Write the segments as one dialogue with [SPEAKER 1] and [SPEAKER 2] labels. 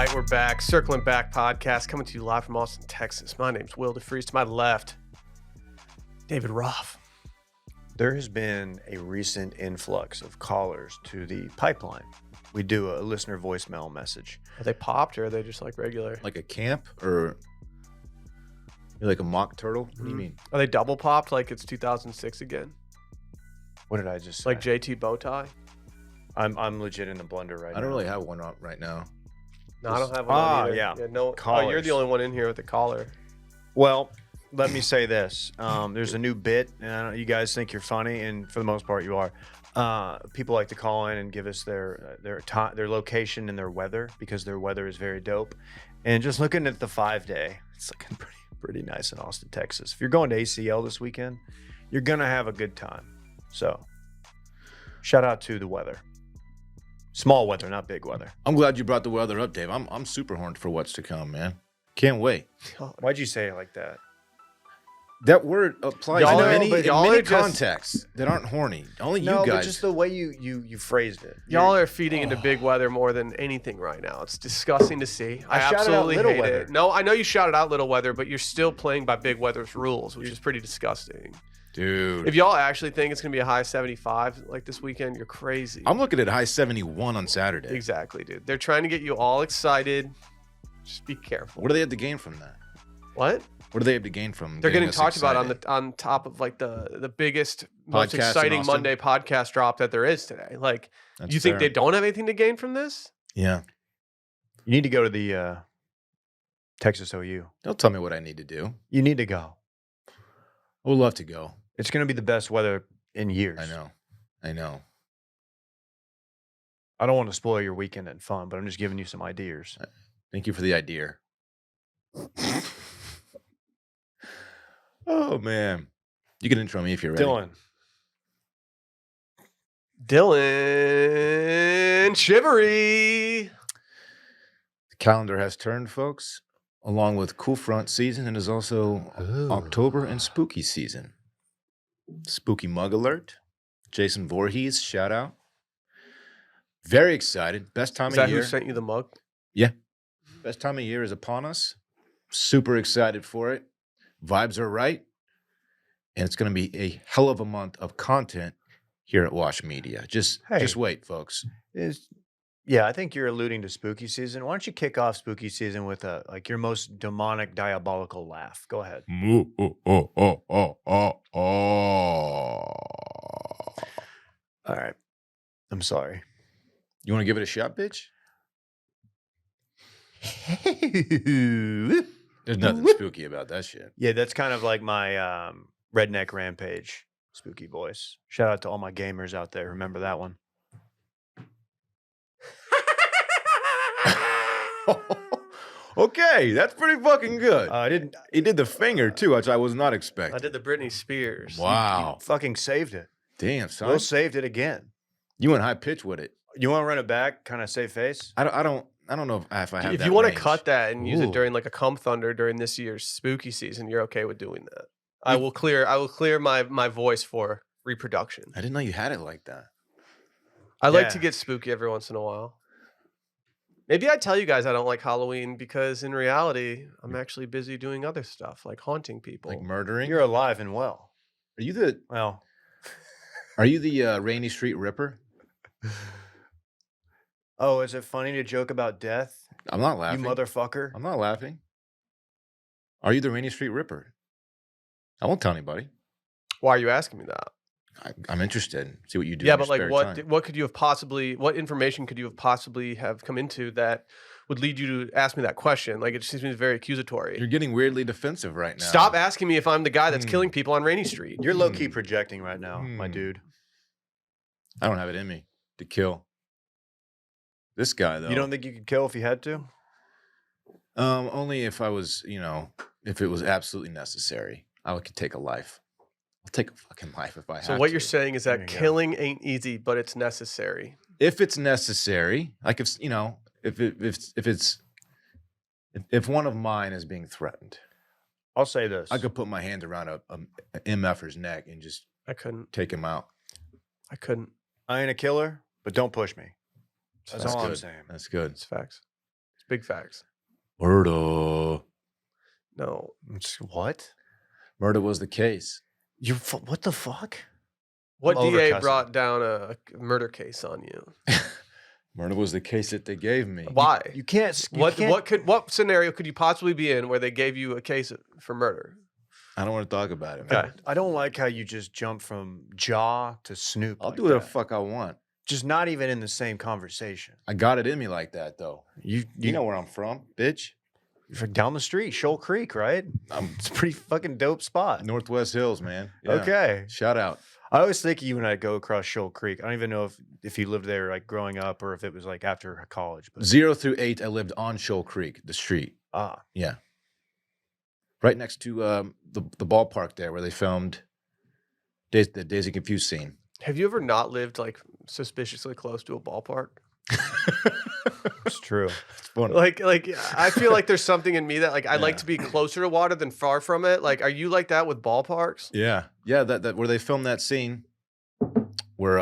[SPEAKER 1] right, we're back. Circling Back podcast coming to you live from Austin, Texas. My name's Will DeFreeze. To my left, David Roth.
[SPEAKER 2] There has been a recent influx of callers to the pipeline. We do a listener voicemail message.
[SPEAKER 1] Are they popped or are they just like regular?
[SPEAKER 3] Like a camp or like a mock turtle? What do you mean?
[SPEAKER 1] Are they double popped like it's 2006 again?
[SPEAKER 2] What did I just say?
[SPEAKER 1] Like JT Bowtie?
[SPEAKER 2] I'm legit in the blender right now.
[SPEAKER 3] I don't really have one up right now.
[SPEAKER 1] No, I don't have one either.
[SPEAKER 2] yeah.
[SPEAKER 1] No.
[SPEAKER 2] Callers.
[SPEAKER 1] Oh, you're the only one in here with a caller.
[SPEAKER 2] Well, let me say this. There's a new bit, and I know you guys think you're funny, and for the most part you are. People like to call in and give us their location and their weather, because their weather is very dope. And just looking at the 5-day, it's looking pretty nice in Austin, Texas. If you're going to ACL this weekend, you're going to have a good time. So shout out to the weather. Small weather, not big weather.
[SPEAKER 3] I'm glad you brought the weather up, Dave. I'm super horned for what's to come, man. Can't wait.
[SPEAKER 2] Why'd you say it like that?
[SPEAKER 3] That word applies
[SPEAKER 1] Y'all
[SPEAKER 3] in
[SPEAKER 1] are-
[SPEAKER 3] many,
[SPEAKER 1] but
[SPEAKER 3] in
[SPEAKER 1] y'all
[SPEAKER 3] many
[SPEAKER 1] are just-
[SPEAKER 3] contexts that aren't horny. Only
[SPEAKER 2] No,
[SPEAKER 3] you
[SPEAKER 2] but
[SPEAKER 3] guys.
[SPEAKER 2] just the way you phrased it.
[SPEAKER 1] Y'all are feeding into big weather more than anything right now. It's disgusting to see.
[SPEAKER 2] I shouted out
[SPEAKER 1] absolutely
[SPEAKER 2] little
[SPEAKER 1] hate
[SPEAKER 2] weather.
[SPEAKER 1] it. No, I know you shouted out little weather, but you're still playing by big weather's rules, which is pretty disgusting.
[SPEAKER 3] Dude.
[SPEAKER 1] If y'all actually think it's going to be a high 75 like this weekend, you're crazy.
[SPEAKER 3] I'm looking at high 71 on Saturday.
[SPEAKER 1] Exactly, dude. They're trying to get you all excited. Just be careful.
[SPEAKER 3] What do they have to gain from that?
[SPEAKER 1] What?
[SPEAKER 3] What do they have to gain from
[SPEAKER 1] They're getting
[SPEAKER 3] us
[SPEAKER 1] talked about
[SPEAKER 3] excited?
[SPEAKER 1] on top of like the biggest, most
[SPEAKER 3] Podcast in
[SPEAKER 1] exciting
[SPEAKER 3] Austin?
[SPEAKER 1] Monday podcast drop that there is today. Like,
[SPEAKER 3] That's
[SPEAKER 1] you think
[SPEAKER 3] fair.
[SPEAKER 1] they don't have anything to gain from this?
[SPEAKER 3] Yeah.
[SPEAKER 2] You need to go to the Texas OU.
[SPEAKER 3] Don't tell me what I need to do.
[SPEAKER 2] You need to go.
[SPEAKER 3] I would love to go.
[SPEAKER 2] It's going to be the best weather in years.
[SPEAKER 3] I know.
[SPEAKER 2] I don't want to spoil your weekend and fun, but I'm just giving you some ideas.
[SPEAKER 3] Thank you for the idea. Oh, man. You can intro me if you're ready.
[SPEAKER 1] Dylan Shivery.
[SPEAKER 3] The calendar has turned, folks, along with cool front season, and is also October and spooky season. Spooky mug alert. Jason Voorhees, shout out. Very excited. Best time
[SPEAKER 1] Is
[SPEAKER 3] of
[SPEAKER 1] that
[SPEAKER 3] year.
[SPEAKER 1] who sent you the mug?
[SPEAKER 3] Yeah. Best time of year is upon us. Super excited for it. Vibes are right. And it's going to be a hell of a month of content here at Wash Media. Just wait, folks.
[SPEAKER 2] Yeah, I think you're alluding to spooky season. Why don't you kick off spooky season with your most demonic, diabolical laugh? Go ahead.
[SPEAKER 3] Oh.
[SPEAKER 2] All right. I'm sorry.
[SPEAKER 3] You want to give it a shot, bitch? There's nothing spooky about that shit.
[SPEAKER 2] Yeah, that's kind of like my redneck rampage spooky voice. Shout out to all my gamers out there. Remember that one?
[SPEAKER 3] Okay, that's pretty fucking good.
[SPEAKER 2] I didn't.
[SPEAKER 3] He did the finger too, which I was not expecting.
[SPEAKER 1] I did the Britney Spears.
[SPEAKER 3] Wow.
[SPEAKER 2] Fucking saved it.
[SPEAKER 3] Damn, son.
[SPEAKER 2] Will saved it again.
[SPEAKER 3] You went high pitch with it.
[SPEAKER 2] You want to run it back? Kind of save face?
[SPEAKER 3] I don't know if I have
[SPEAKER 1] If
[SPEAKER 3] that
[SPEAKER 1] you want to
[SPEAKER 3] range.
[SPEAKER 1] cut that and use it
[SPEAKER 3] Ooh.
[SPEAKER 1] during like a cum thunder during this year's spooky season, you're okay with doing that. I will clear my voice for reproduction.
[SPEAKER 3] I didn't know you had it like that.
[SPEAKER 1] I like
[SPEAKER 2] Yeah.
[SPEAKER 1] to get spooky every once in a while. Maybe I tell you guys I don't like Halloween because in reality, I'm actually busy doing other stuff like haunting people.
[SPEAKER 3] Like murdering.
[SPEAKER 2] You're alive and well.
[SPEAKER 3] Are you the
[SPEAKER 2] Well,
[SPEAKER 3] Rainy Street Ripper?
[SPEAKER 2] oh, is it funny to joke about death?
[SPEAKER 3] I'm not laughing.
[SPEAKER 2] You motherfucker.
[SPEAKER 3] I'm not laughing. Are you the Rainy Street Ripper? I won't tell anybody.
[SPEAKER 1] Why are you asking me that?
[SPEAKER 3] I'm interested. See what you do.
[SPEAKER 1] Yeah,
[SPEAKER 3] in your
[SPEAKER 1] but like
[SPEAKER 3] spare time.
[SPEAKER 1] what could you have possibly, what information could you have possibly have come into that would lead you to ask me that question? Like, it just seems very accusatory.
[SPEAKER 3] You're getting weirdly defensive right now.
[SPEAKER 1] Stop asking me if I'm the guy that's killing people on Rainy Street.
[SPEAKER 2] You're low key projecting right now, my dude.
[SPEAKER 3] I don't have it in me to kill. This guy though.
[SPEAKER 2] You don't think you could kill if you had to?
[SPEAKER 3] Only if I was, if it was absolutely necessary. I could take a life. I'll take a fucking life if I have to.
[SPEAKER 1] So what you're saying is
[SPEAKER 2] There
[SPEAKER 1] that
[SPEAKER 2] you go.
[SPEAKER 1] killing ain't easy, but it's necessary.
[SPEAKER 3] If it's necessary, like if one of mine is being threatened,
[SPEAKER 2] I'll say this.
[SPEAKER 3] I could put my hand around a MFer's neck and just
[SPEAKER 1] I couldn't.
[SPEAKER 3] take him out.
[SPEAKER 1] I couldn't.
[SPEAKER 2] I ain't a killer, but don't push me. That's all I'm
[SPEAKER 3] good.
[SPEAKER 2] saying.
[SPEAKER 3] That's good.
[SPEAKER 1] It's facts.
[SPEAKER 3] It's
[SPEAKER 1] Big facts.
[SPEAKER 3] Murder.
[SPEAKER 1] No.
[SPEAKER 2] What?
[SPEAKER 3] Murder was the case.
[SPEAKER 2] What the fuck?
[SPEAKER 1] What
[SPEAKER 2] I'm
[SPEAKER 1] DA
[SPEAKER 2] overcussing.
[SPEAKER 1] brought down a murder case on you?
[SPEAKER 3] Murder was the case that they gave me.
[SPEAKER 1] Why?
[SPEAKER 2] You can't.
[SPEAKER 1] What scenario could you possibly be in where they gave you a case for murder?
[SPEAKER 3] I don't want to talk about it.
[SPEAKER 1] Okay.
[SPEAKER 2] I don't like how you just jump from Jaw to Snoop.
[SPEAKER 3] I'll
[SPEAKER 2] like
[SPEAKER 3] do whatever
[SPEAKER 2] that.
[SPEAKER 3] the fuck I want.
[SPEAKER 2] Just not even in the same conversation.
[SPEAKER 3] I got it in me like that, though. You know where I'm from, bitch.
[SPEAKER 2] You're down the street, Shoal Creek, right? It's a pretty fucking dope spot.
[SPEAKER 3] Northwest Hills, man. Yeah.
[SPEAKER 2] Okay.
[SPEAKER 3] Shout out.
[SPEAKER 2] I always think of you when I go across Shoal Creek. I don't even know if you lived there like growing up or if it was like after college. But
[SPEAKER 3] 0 through 8, I lived on Shoal Creek, the street. Yeah. Right next to the ballpark there where they filmed the Days of Confused scene.
[SPEAKER 1] Have you ever not lived like suspiciously close to a ballpark?
[SPEAKER 2] It's true.
[SPEAKER 3] It's funny.
[SPEAKER 1] Like I feel like there's something in me that like I like to be closer to water than far from it. Like, are you like that with ballparks?
[SPEAKER 3] Yeah. Yeah, that where they filmed that scene where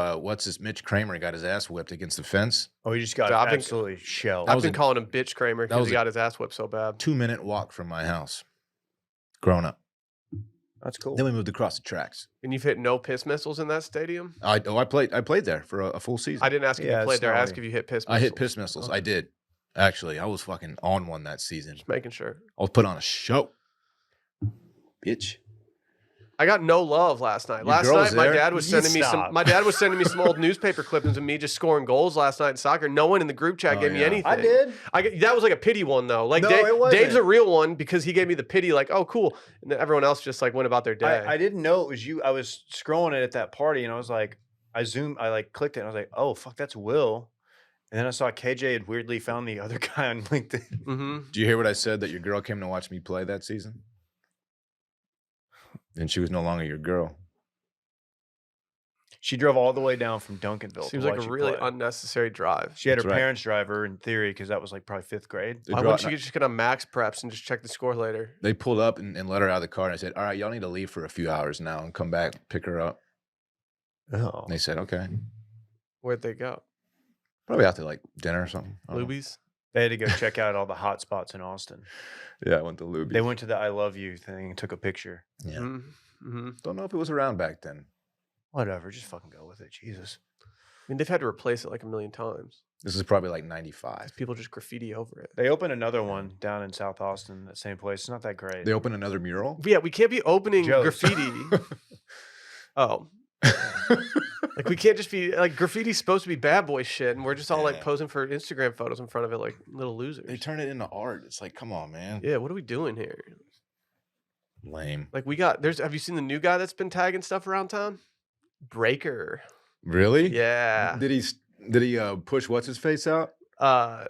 [SPEAKER 3] Mitch Kramer got his ass whipped against the fence.
[SPEAKER 2] Oh, he just got
[SPEAKER 1] I've been-
[SPEAKER 2] absolutely shelled.
[SPEAKER 1] I've been calling him bitch Kramer
[SPEAKER 3] that
[SPEAKER 1] because
[SPEAKER 3] was
[SPEAKER 1] he
[SPEAKER 3] a-
[SPEAKER 1] got his ass whipped so bad.
[SPEAKER 3] 2-minute walk from my house. Growing up.
[SPEAKER 2] That's cool.
[SPEAKER 3] Then we moved across the tracks.
[SPEAKER 1] And you've hit no piss missiles in that stadium?
[SPEAKER 3] I played there for a full season.
[SPEAKER 1] I didn't ask if
[SPEAKER 2] Yeah,
[SPEAKER 1] you played
[SPEAKER 2] it's
[SPEAKER 1] there. I asked
[SPEAKER 2] gnarly.
[SPEAKER 1] if you hit piss missiles.
[SPEAKER 3] I hit piss missiles. I did. Actually, I was fucking on one that season.
[SPEAKER 1] Just making sure.
[SPEAKER 3] I was put on a show. Bitch.
[SPEAKER 1] I got no love last night.
[SPEAKER 3] Your
[SPEAKER 1] Last
[SPEAKER 3] girl
[SPEAKER 1] night,
[SPEAKER 3] was
[SPEAKER 1] my
[SPEAKER 3] there?
[SPEAKER 1] dad was
[SPEAKER 2] You
[SPEAKER 1] sending me some.
[SPEAKER 2] stop.
[SPEAKER 1] My dad was sending me some old newspaper clippings of me just scoring goals last night in soccer. No one in the group chat
[SPEAKER 3] Oh,
[SPEAKER 1] gave me
[SPEAKER 3] yeah.
[SPEAKER 1] anything.
[SPEAKER 2] I did.
[SPEAKER 1] That was like a pity one though. Like
[SPEAKER 2] No, it wasn't.
[SPEAKER 1] Dave's a real one because he gave me the pity. Like, oh, cool. And then everyone else just like went about their day.
[SPEAKER 2] I didn't know it was you. I was scrolling it at that party and I was like, I like clicked it and I was like, oh, fuck, that's Will. And then I saw KJ had weirdly found the other guy on LinkedIn.
[SPEAKER 1] Mm-hmm.
[SPEAKER 3] Do you hear what I said that your girl came to watch me play that season? And she was no longer your girl.
[SPEAKER 2] She drove all the way down from Duncanville.
[SPEAKER 1] Seems
[SPEAKER 2] to
[SPEAKER 1] like
[SPEAKER 2] watch
[SPEAKER 1] a
[SPEAKER 2] you
[SPEAKER 1] really
[SPEAKER 2] play.
[SPEAKER 1] unnecessary drive.
[SPEAKER 2] She had her
[SPEAKER 3] That's right.
[SPEAKER 2] parents drive her in theory because that was like probably 5th grade.
[SPEAKER 3] They
[SPEAKER 1] Why
[SPEAKER 3] brought-
[SPEAKER 1] wouldn't you just get on max preps and just check the score later?
[SPEAKER 3] They pulled up and let her out of the car. And I said, all right, y'all need to leave for a few hours now and come back, pick her up.
[SPEAKER 2] Oh.
[SPEAKER 3] And they said, okay.
[SPEAKER 1] Where'd they go?
[SPEAKER 3] Probably out to like dinner or something. I don't know.
[SPEAKER 1] Lubies?
[SPEAKER 2] They had to go check out all the hot spots in Austin.
[SPEAKER 3] Yeah, I went to Luby.
[SPEAKER 2] They went to the I love you thing and took a picture.
[SPEAKER 3] Yeah.
[SPEAKER 1] Mm-hmm.
[SPEAKER 3] Don't know if it was around back then.
[SPEAKER 2] Whatever, just fucking go with it. Jesus.
[SPEAKER 1] I mean, they've had to replace it like a million times.
[SPEAKER 3] This is probably like 95.
[SPEAKER 1] People just graffiti over it.
[SPEAKER 2] They opened another one down in South Austin, that same place. It's not that great.
[SPEAKER 3] They opened another mural.
[SPEAKER 1] Yeah, we can't be opening
[SPEAKER 2] Joe's.
[SPEAKER 1] graffiti. Oh. Like, we can't just be like, graffiti's supposed to be bad boy shit, and we're just all like
[SPEAKER 3] Yeah.
[SPEAKER 1] posing for Instagram photos in front of it like little losers.
[SPEAKER 3] They turn it into art. It's like, come on, man.
[SPEAKER 1] Yeah, what are we doing here?
[SPEAKER 3] Lame.
[SPEAKER 1] Like, have you seen the new guy that's been tagging stuff around town? Breaker.
[SPEAKER 3] Really?
[SPEAKER 1] Yeah.
[SPEAKER 3] Did he push what's his face out?
[SPEAKER 1] What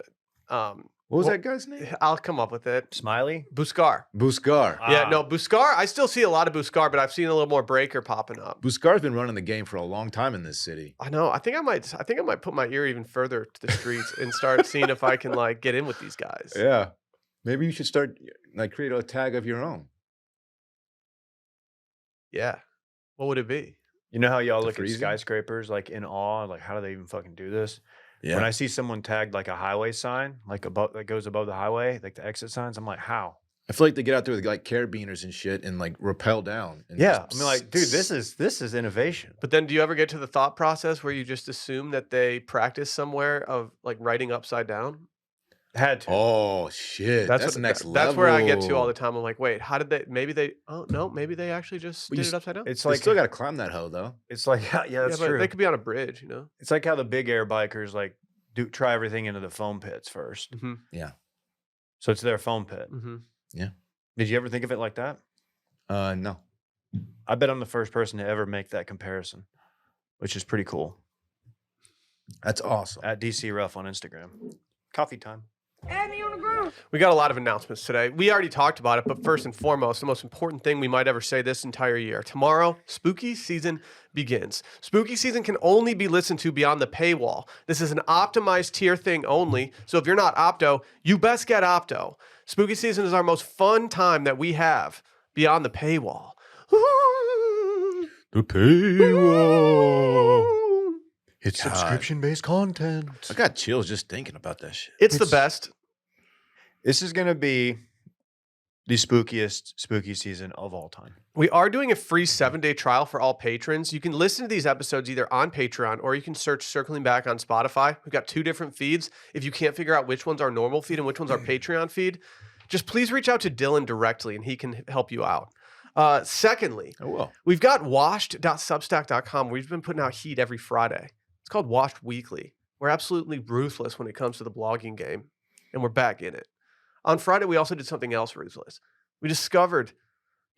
[SPEAKER 3] What was that guy's name?
[SPEAKER 1] I'll come up with it.
[SPEAKER 2] Smiley?
[SPEAKER 1] Buskar.
[SPEAKER 3] Buskar.
[SPEAKER 1] Yeah,
[SPEAKER 2] Ah.
[SPEAKER 1] no, Buskar. I still see a lot of Buskar, but I've seen a little more Breaker popping up.
[SPEAKER 3] Buskar's been running the game for a long time in this city.
[SPEAKER 1] I know. I think I might put my ear even further to the streets and start seeing if I can like get in with these guys.
[SPEAKER 3] Yeah. Maybe you should start like create a tag of your own.
[SPEAKER 1] Yeah. What would it be?
[SPEAKER 2] You know how y'all
[SPEAKER 3] The
[SPEAKER 2] look at
[SPEAKER 3] freezing?
[SPEAKER 2] skyscrapers like in awe? Like, how do they even fucking do this?
[SPEAKER 3] Yeah.
[SPEAKER 2] When I see someone tagged like a highway sign, like above that goes above the highway, like the exit signs, I'm like, how?
[SPEAKER 3] I feel like they get out there with like carabiners and shit and like rappel down. And
[SPEAKER 2] Yeah. I
[SPEAKER 3] just
[SPEAKER 2] mean, like, dude, this is innovation.
[SPEAKER 1] But then do you ever get to the thought process where you just assume that they practice somewhere of like writing upside down?
[SPEAKER 2] Had to.
[SPEAKER 3] Oh shit. That's
[SPEAKER 1] what-
[SPEAKER 3] next level.
[SPEAKER 1] That's where I get to all the time. I'm like, wait, how did they? Maybe they actually just
[SPEAKER 3] But
[SPEAKER 1] did
[SPEAKER 3] you
[SPEAKER 1] it upside down.
[SPEAKER 2] It's
[SPEAKER 3] Like,
[SPEAKER 2] like
[SPEAKER 3] still got to climb that hoe though.
[SPEAKER 2] it's like yeah, that's
[SPEAKER 1] but
[SPEAKER 2] true.
[SPEAKER 1] they could be on a bridge, you know.
[SPEAKER 2] It's like how the big air bikers like try everything into the foam pits 1st.
[SPEAKER 1] Mm-hmm.
[SPEAKER 2] So it's their foam pit.
[SPEAKER 1] Mm-hmm.
[SPEAKER 2] Did you ever think of it like that?
[SPEAKER 3] No.
[SPEAKER 2] I bet I'm the first person to ever make that comparison, which is pretty cool.
[SPEAKER 3] That's awesome.
[SPEAKER 2] At DC Rough on Instagram. Coffee time.
[SPEAKER 1] We got a lot of announcements today. We already talked about it, but first and foremost, the most important thing we might ever say this entire year. Tomorrow, spooky season begins. Spooky season can only be listened to beyond the paywall. This is an optimized tier thing only, so if you're not Opto, you best get Opto. Spooky season is our most fun time that we have beyond the paywall.
[SPEAKER 3] The paywall.
[SPEAKER 2] It's
[SPEAKER 3] God.
[SPEAKER 2] subscription-based content.
[SPEAKER 3] I got chills just thinking about that shit.
[SPEAKER 1] It's the best.
[SPEAKER 2] This is going to be the spookiest spooky season of all time.
[SPEAKER 1] We are doing a free 7-day trial for all patrons. You can listen to these episodes either on Patreon or you can search Circling Back on Spotify. We've got 2 different feeds. If you can't figure out which one's our normal feed and which one's our Patreon feed, just please reach out to Dylan directly and he can help you out. Secondly, we've got washed.substack.com where we've been putting out heat every Friday. It's called Washed Weekly. We're absolutely ruthless when it comes to the blogging game, and we're back in it. On Friday, we also did something else ruthless. We discovered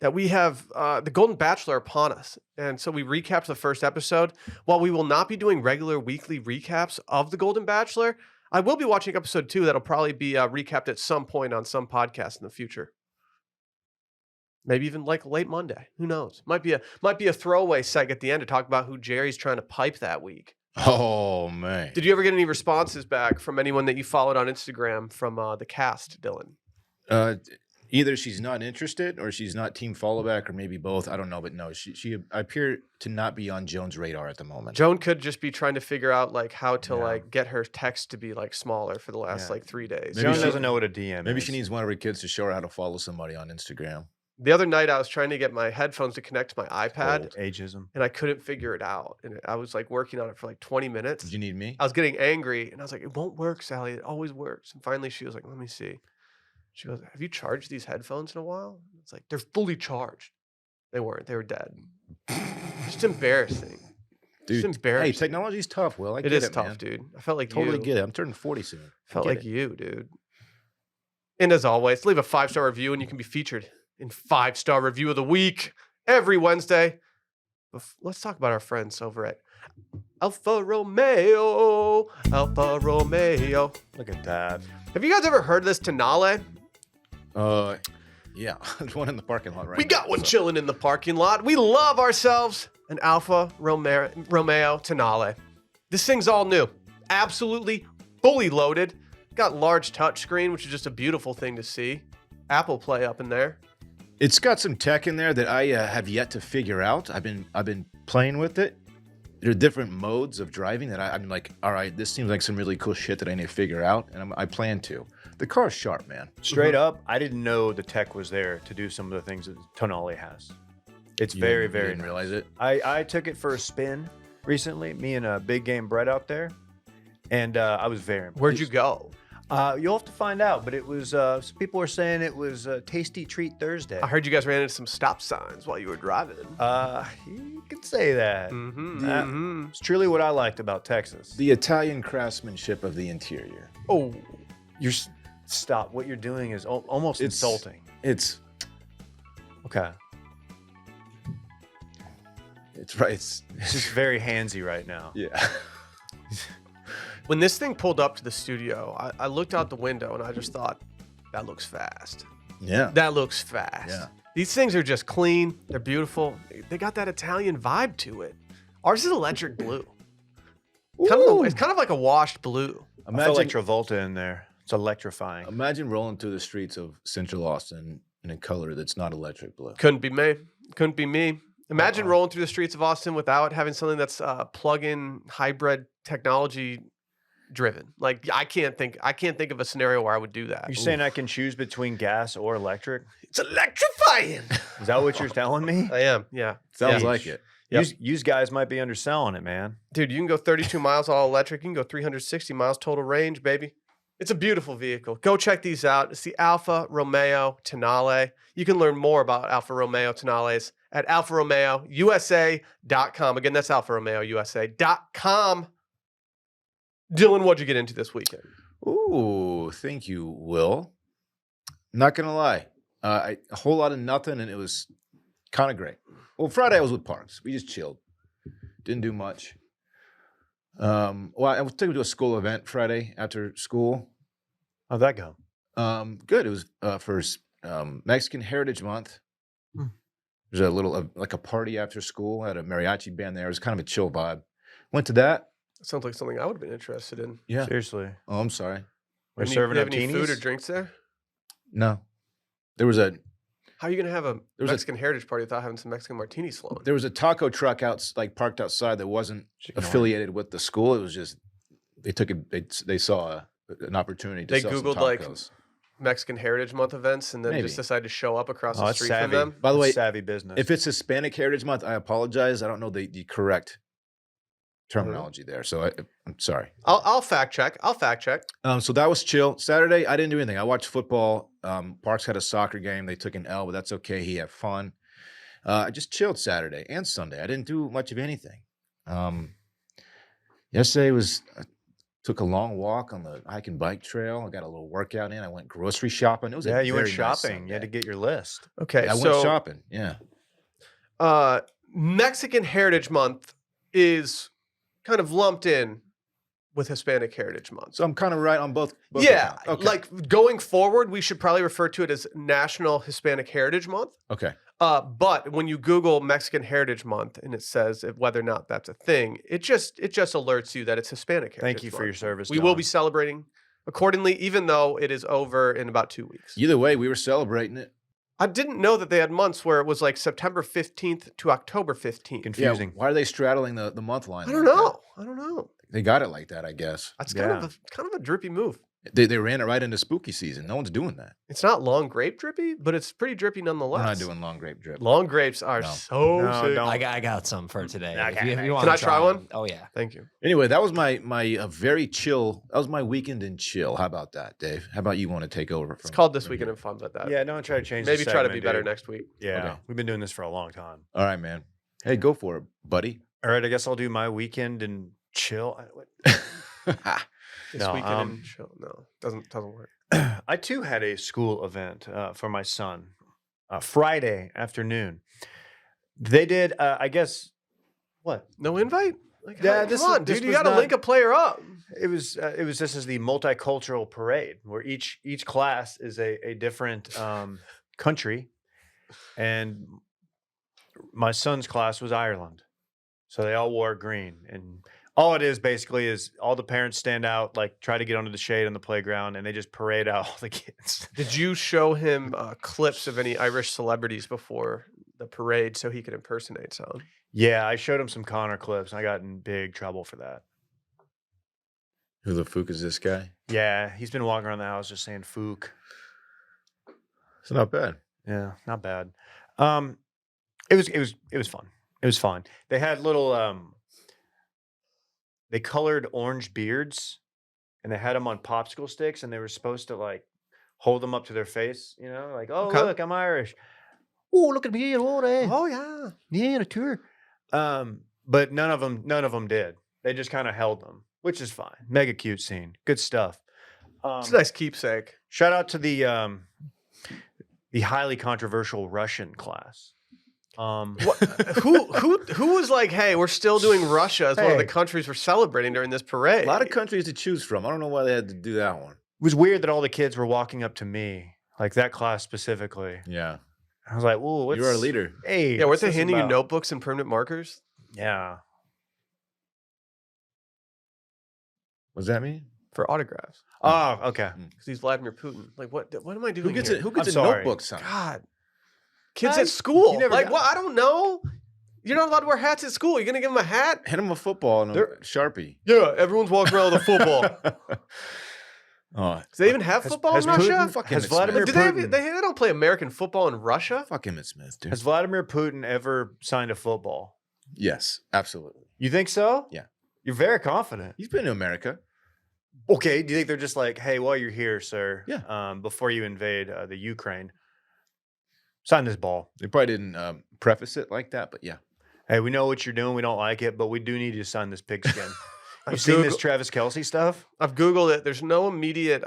[SPEAKER 1] that we have the Golden Bachelor upon us. And so we recapped the first episode. While we will not be doing regular weekly recaps of the Golden Bachelor, I will be watching episode 2 that'll probably be recapped at some point on some podcast in the future. Maybe even like late Monday. Who knows? Might be a throwaway seg at the end to talk about who Jerry's trying to pipe that week.
[SPEAKER 3] Oh, man.
[SPEAKER 1] Did you ever get any responses back from anyone that you followed on Instagram from the cast, Dylan?
[SPEAKER 3] Either she's not interested or she's not team follow back or maybe both. I don't know, but no, she appear to not be on Joan's radar at the moment.
[SPEAKER 1] Joan could just be trying to figure out like how to like get her text to be like smaller for the last like 3 days.
[SPEAKER 2] Maybe Joan doesn't know what a DM is.
[SPEAKER 3] Maybe she needs one of her kids to show her how to follow somebody on Instagram.
[SPEAKER 1] The other night I was trying to get my headphones to connect to my iPad.
[SPEAKER 2] Old ageism.
[SPEAKER 1] And I couldn't figure it out. And I was like working on it for like 20 minutes.
[SPEAKER 3] Did you need me?
[SPEAKER 1] I was getting angry and I was like, it won't work, Sally. It always works. And finally she was like, let me see. She goes, have you charged these headphones in a while? It's like, they're fully charged. They weren't. They were dead. Just embarrassing.
[SPEAKER 3] Dude,
[SPEAKER 1] just embarrassing.
[SPEAKER 3] Hey, technology's tough, Will. I get
[SPEAKER 1] is
[SPEAKER 3] it,
[SPEAKER 1] tough,
[SPEAKER 3] man.
[SPEAKER 1] dude. I felt like
[SPEAKER 3] Totally
[SPEAKER 1] you.
[SPEAKER 3] get it. I'm turning 40 soon.
[SPEAKER 1] Felt like you, dude. And as always, leave a 5-star review and you can be featured in 5-star review of the week every Wednesday. Let's talk about our friends over at Alfa Romeo. Alfa Romeo.
[SPEAKER 2] Look at that.
[SPEAKER 1] Have you guys ever heard of this Tonale?
[SPEAKER 3] Yeah. There's one in the parking lot right
[SPEAKER 1] We
[SPEAKER 3] now,
[SPEAKER 1] got one chilling in the parking lot. We love ourselves an Alfa Romeo Tonale. This thing's all new. Absolutely fully loaded. Got large touchscreen, which is just a beautiful thing to see. Apple Play up in there.
[SPEAKER 3] It's got some tech in there that I have yet to figure out. I've been playing with it. There are different modes of driving that I'm like, all right, this seems like some really cool shit that I need to figure out, and I plan to. The car's sharp, man.
[SPEAKER 2] Straight up, I didn't know the tech was there to do some of the things that Tonale has. It's very, very
[SPEAKER 3] didn't
[SPEAKER 2] nice.
[SPEAKER 3] realize it.
[SPEAKER 2] I took it for a spin recently, me and Big Game Brett out there, and I was very impressed.
[SPEAKER 1] Where'd you go?
[SPEAKER 2] You'll have to find out, but it was, some people were saying it was Tasty Treat Thursday.
[SPEAKER 1] I heard you guys ran into some stop signs while you were driving.
[SPEAKER 2] You can say that. It's truly what I liked about Texas.
[SPEAKER 3] The Italian craftsmanship of the interior.
[SPEAKER 1] Oh,
[SPEAKER 2] Stop. What you're doing is almost insulting.
[SPEAKER 3] It's
[SPEAKER 2] Okay.
[SPEAKER 3] right.
[SPEAKER 2] It's just very handsy right now.
[SPEAKER 3] Yeah.
[SPEAKER 1] when this thing pulled up to the studio, I looked out the window and I just thought, that looks fast.
[SPEAKER 3] Yeah.
[SPEAKER 1] That looks fast.
[SPEAKER 3] Yeah.
[SPEAKER 1] These things are just clean. They're beautiful. They got that Italian vibe to it. Ours is electric blue. It's kind of like a washed blue.
[SPEAKER 2] I felt like Travolta in there. It's electrifying.
[SPEAKER 3] Imagine rolling through the streets of Central Austin in a color that's not electric blue.
[SPEAKER 1] Couldn't be me. Couldn't be me. Imagine rolling through the streets of Austin without having something that's plug-in hybrid technology driven. Like I can't think of a scenario where I would do that.
[SPEAKER 2] You're saying I can choose between gas or electric?
[SPEAKER 1] It's electrifying.
[SPEAKER 2] Is that what you're telling me?
[SPEAKER 1] I am. Yeah.
[SPEAKER 3] Sounds like it.
[SPEAKER 1] Yep.
[SPEAKER 2] You guys might be underselling it, man.
[SPEAKER 1] Dude, you can go 32 miles all electric. You can go 360 miles total range, baby. It's a beautiful vehicle. Go check these out. It's the Alfa Romeo Tonale. You can learn more about Alfa Romeo Tonales at alfaromeousa.com. Again, that's alfaromeousa.com. Dylan, what'd you get into this weekend?
[SPEAKER 3] Ooh, thank you, Will. Not gonna lie, a whole lot of nothing, and it was kind of great. Well, Friday I was with Parks. We just chilled, didn't do much. Well, I took him to a school event Friday after school.
[SPEAKER 2] How'd that go?
[SPEAKER 3] Good. It was for Mexican Heritage Month. There's a little like a party after school. Had a mariachi band there. It was kind of a chill vibe. Went to that.
[SPEAKER 1] Sounds like something I would have been interested in.
[SPEAKER 3] Yeah.
[SPEAKER 2] Seriously.
[SPEAKER 3] Oh, I'm sorry.
[SPEAKER 2] We're
[SPEAKER 1] Do
[SPEAKER 2] serving
[SPEAKER 1] you have any
[SPEAKER 2] martinis?
[SPEAKER 1] food or drinks there?
[SPEAKER 3] No. There was a
[SPEAKER 1] How are you gonna have a
[SPEAKER 3] was a-
[SPEAKER 1] Mexican heritage party without having some Mexican martinis flowing?
[SPEAKER 3] taco truck parked outside that wasn't affiliated with the school. It was just they saw an opportunity to
[SPEAKER 1] They
[SPEAKER 3] sell
[SPEAKER 1] Googled
[SPEAKER 3] some
[SPEAKER 1] like
[SPEAKER 3] tacos.
[SPEAKER 1] Mexican Heritage Month events and then
[SPEAKER 3] Maybe.
[SPEAKER 1] just decide to show up across
[SPEAKER 2] Oh,
[SPEAKER 1] the
[SPEAKER 2] that's
[SPEAKER 1] street
[SPEAKER 2] savvy.
[SPEAKER 1] from them.
[SPEAKER 3] By the
[SPEAKER 2] That's
[SPEAKER 3] way,
[SPEAKER 2] savvy business.
[SPEAKER 3] if it's Hispanic Heritage Month, I apologize. I don't know the correct terminology there, so I'm sorry.
[SPEAKER 1] I'll fact check.
[SPEAKER 3] So that was chill. Saturday, I didn't do anything. I watched football. Parks had a soccer game. They took an L, but that's okay. He had fun. I just chilled Saturday and Sunday. I didn't do much of anything. Yesterday took a long walk on the hike and bike trail. I got a little workout in. I went grocery shopping. It was
[SPEAKER 2] yeah,
[SPEAKER 3] a
[SPEAKER 2] you went
[SPEAKER 3] very nice
[SPEAKER 2] shopping. You had to
[SPEAKER 3] Sunday.
[SPEAKER 2] get your list.
[SPEAKER 1] Okay,
[SPEAKER 3] I
[SPEAKER 1] so
[SPEAKER 3] went shopping. Yeah.
[SPEAKER 1] Mexican Heritage Month is kind of lumped in with Hispanic Heritage Month.
[SPEAKER 3] So I'm kind of right on both
[SPEAKER 1] yeah,
[SPEAKER 3] accounts. Okay.
[SPEAKER 1] like going forward, we should probably refer to it as National Hispanic Heritage Month.
[SPEAKER 3] Okay.
[SPEAKER 1] But when you Google Mexican Heritage Month and it says whether or not that's a thing, it just alerts you that it's Hispanic Heritage
[SPEAKER 2] Thank you
[SPEAKER 1] Month.
[SPEAKER 2] for your service.
[SPEAKER 1] We will
[SPEAKER 2] Don.
[SPEAKER 1] be celebrating accordingly, even though it is over in about 2 weeks.
[SPEAKER 3] Either way, we were celebrating it.
[SPEAKER 1] I didn't know that they had months where it was like September 15th to October 15th.
[SPEAKER 2] Confusing.
[SPEAKER 3] Yeah, why are they straddling the month line?
[SPEAKER 1] I don't
[SPEAKER 3] like
[SPEAKER 1] know.
[SPEAKER 3] that?
[SPEAKER 1] I don't know.
[SPEAKER 3] They got it like that, I guess.
[SPEAKER 1] That's
[SPEAKER 2] Yeah.
[SPEAKER 1] kind of a drippy move.
[SPEAKER 3] They ran it right into spooky season. No one's doing that.
[SPEAKER 1] It's not long grape drippy, but it's pretty drippy nonetheless.
[SPEAKER 3] We're not doing long grape drip.
[SPEAKER 1] Long grapes are
[SPEAKER 3] No.
[SPEAKER 1] so
[SPEAKER 2] No,
[SPEAKER 1] sick.
[SPEAKER 2] don't.
[SPEAKER 4] I got some for today.
[SPEAKER 2] Okay.
[SPEAKER 4] If you
[SPEAKER 1] Can
[SPEAKER 4] wanna
[SPEAKER 1] I try one?
[SPEAKER 4] Oh yeah.
[SPEAKER 1] Thank you.
[SPEAKER 3] Anyway, that was my very chill. That was my weekend in chill. How about that, Dave? How about you want to take over?
[SPEAKER 1] It's called This Weekend in Fun, but that.
[SPEAKER 2] Yeah, don't try to change.
[SPEAKER 1] Maybe
[SPEAKER 2] the
[SPEAKER 1] try to
[SPEAKER 2] segment,
[SPEAKER 1] be better
[SPEAKER 2] dude.
[SPEAKER 1] next week.
[SPEAKER 2] Yeah,
[SPEAKER 3] Okay.
[SPEAKER 2] we've been doing this for a long time.
[SPEAKER 3] All right, man. Hey, go for it, buddy.
[SPEAKER 2] All right, I guess I'll do my weekend and chill.
[SPEAKER 1] This
[SPEAKER 2] No,
[SPEAKER 1] weekend in chill. No, doesn't work.
[SPEAKER 2] I too had a school event for my son Friday afternoon. They did, I guess, what?
[SPEAKER 1] No invite? Like,
[SPEAKER 2] Yeah,
[SPEAKER 1] come
[SPEAKER 2] this
[SPEAKER 1] on,
[SPEAKER 2] was- this
[SPEAKER 1] dude. You
[SPEAKER 2] was
[SPEAKER 1] got to
[SPEAKER 2] not-
[SPEAKER 1] link a player up.
[SPEAKER 2] It was this is the multicultural parade where each class is a different country, and my son's class was Ireland, so they all wore green, and all it is basically is all the parents stand out, like try to get under the shade on the playground, and they just parade out all the kids.
[SPEAKER 1] Did you show him clips of any Irish celebrities before the parade so he could impersonate someone?
[SPEAKER 2] Yeah, I showed him some Connor clips, and I got in big trouble for that.
[SPEAKER 3] Who the fuck is this guy?
[SPEAKER 2] Yeah, he's been walking around the house just saying "fook."
[SPEAKER 3] It's not bad.
[SPEAKER 2] Yeah, not bad. It was fun. It was fun. They had little they colored orange beards, and they had them on popsicle sticks, and they were supposed to like hold them up to their face, like, oh
[SPEAKER 1] Okay.
[SPEAKER 2] look, I'm Irish. Oh, look at me, Rory.
[SPEAKER 1] Oh yeah.
[SPEAKER 2] Yeah, a tour. But none of them did. They just kind of held them, which is fine. Mega cute scene. Good stuff.
[SPEAKER 1] It's a nice keepsake.
[SPEAKER 2] Shout out to the highly controversial Russian class.
[SPEAKER 1] What, who was like, hey, we're still doing Russia as one of the
[SPEAKER 2] Hey.
[SPEAKER 1] countries we're celebrating during this parade?
[SPEAKER 3] A lot of countries to choose from. I don't know why they had to do that one.
[SPEAKER 2] It was weird that all the kids were walking up to me, like that class specifically.
[SPEAKER 3] Yeah.
[SPEAKER 2] I was like, "Whoa, what's
[SPEAKER 3] You're our leader.
[SPEAKER 2] Hey,
[SPEAKER 1] yeah, weren't
[SPEAKER 2] what's
[SPEAKER 1] they
[SPEAKER 2] this
[SPEAKER 1] handing you
[SPEAKER 2] about?"
[SPEAKER 1] notebooks and permanent markers
[SPEAKER 2] Yeah,
[SPEAKER 3] What does that mean?
[SPEAKER 1] for autographs?
[SPEAKER 2] oh, okay.
[SPEAKER 1] Because he's Vladimir Putin. Like, what am I doing
[SPEAKER 3] Who gets
[SPEAKER 1] here?
[SPEAKER 3] it? Who gets
[SPEAKER 2] I'm
[SPEAKER 3] a
[SPEAKER 2] sorry.
[SPEAKER 3] notebook signed?
[SPEAKER 1] God, kids
[SPEAKER 2] I-
[SPEAKER 1] at school.
[SPEAKER 2] you never
[SPEAKER 1] Like,
[SPEAKER 2] got-
[SPEAKER 1] what? I don't know. You're not allowed to wear hats at school. You're gonna give them a hat?
[SPEAKER 3] Hand him a football and a
[SPEAKER 2] They're-
[SPEAKER 3] Sharpie.
[SPEAKER 1] Yeah, everyone's walking around with a football.
[SPEAKER 3] Oh,
[SPEAKER 1] Do they even have football in
[SPEAKER 2] has
[SPEAKER 1] Russia?
[SPEAKER 2] Putin-
[SPEAKER 3] Fuck
[SPEAKER 2] has
[SPEAKER 3] Emmett
[SPEAKER 2] Vladimir
[SPEAKER 1] Do
[SPEAKER 3] Smith.
[SPEAKER 1] they
[SPEAKER 2] Putin
[SPEAKER 1] don't play American football in Russia?
[SPEAKER 3] Fuck Emmett Smith, dude.
[SPEAKER 2] has Vladimir Putin ever signed a football?
[SPEAKER 3] Yes, absolutely.
[SPEAKER 2] You think so?
[SPEAKER 3] Yeah.
[SPEAKER 2] You're very confident.
[SPEAKER 3] He's been to America.
[SPEAKER 2] Okay. Do you think they're just like, hey, while you're here, sir,
[SPEAKER 3] Yeah.
[SPEAKER 2] before you invade the Ukraine, sign this ball.
[SPEAKER 3] They probably didn't preface it like that, but yeah.
[SPEAKER 2] Hey, we know what you're doing. We don't like it, but we do need you to sign this pigskin.
[SPEAKER 1] I've
[SPEAKER 2] You've seen this
[SPEAKER 1] Googled-
[SPEAKER 2] Travis Kelce stuff?
[SPEAKER 1] I've Googled it. There's no immediate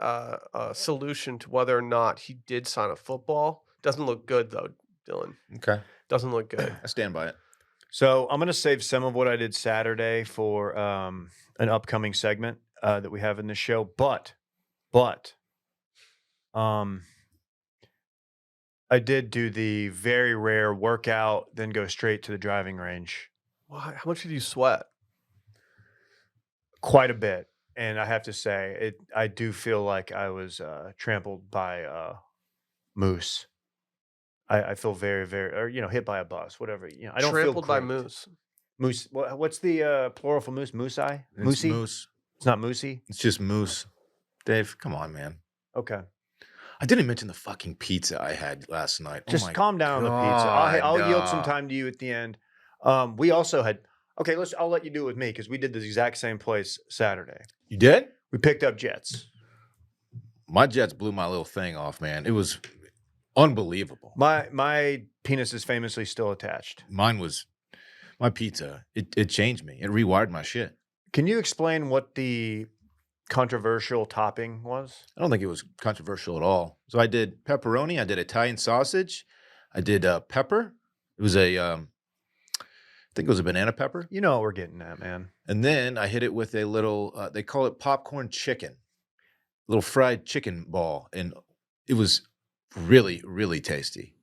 [SPEAKER 1] solution to whether or not he did sign a football. Doesn't look good, though, Dylan.
[SPEAKER 3] Okay.
[SPEAKER 1] Doesn't look good.
[SPEAKER 3] I stand by it.
[SPEAKER 2] So I'm going to save some of what I did Saturday for an upcoming segment that we have in the show. But I did do the very rare workout, then go straight to the driving range.
[SPEAKER 1] Why? How much did you sweat?
[SPEAKER 2] Quite a bit. And I have to say, I do feel like I was trampled by moose. I feel very, very, or hit by a bus, whatever. I don't
[SPEAKER 1] Trampled
[SPEAKER 2] feel
[SPEAKER 1] by
[SPEAKER 2] great.
[SPEAKER 1] moose.
[SPEAKER 2] Moose. What's the plural for moose? Moose-eye?
[SPEAKER 3] It's
[SPEAKER 2] Moosey?
[SPEAKER 3] moose.
[SPEAKER 2] It's not moosey.
[SPEAKER 3] It's just moose. Dave, come on, man.
[SPEAKER 2] Okay.
[SPEAKER 3] I didn't mention the fucking pizza I had last night.
[SPEAKER 2] Just
[SPEAKER 3] oh my
[SPEAKER 2] calm down on the pizza. I'll yield some
[SPEAKER 3] God.
[SPEAKER 2] time to you at the end. We also had. Okay, I'll let you do it with me because we did the exact same place Saturday.
[SPEAKER 3] You did?
[SPEAKER 2] We picked up Jets.
[SPEAKER 3] My Jets blew my little thing off, man. It was unbelievable.
[SPEAKER 2] My penis is famously still attached.
[SPEAKER 3] Mine was my pizza. It changed me. It rewired my shit.
[SPEAKER 2] Can you explain what the controversial topping was?
[SPEAKER 3] I don't think it was controversial at all. So I did pepperoni. I did Italian sausage. I did pepper. It was I think it was a banana pepper.
[SPEAKER 2] You know what we're getting at, man.
[SPEAKER 3] And then I hit it with a little, they call it popcorn chicken, little fried chicken ball. And it was really, really tasty.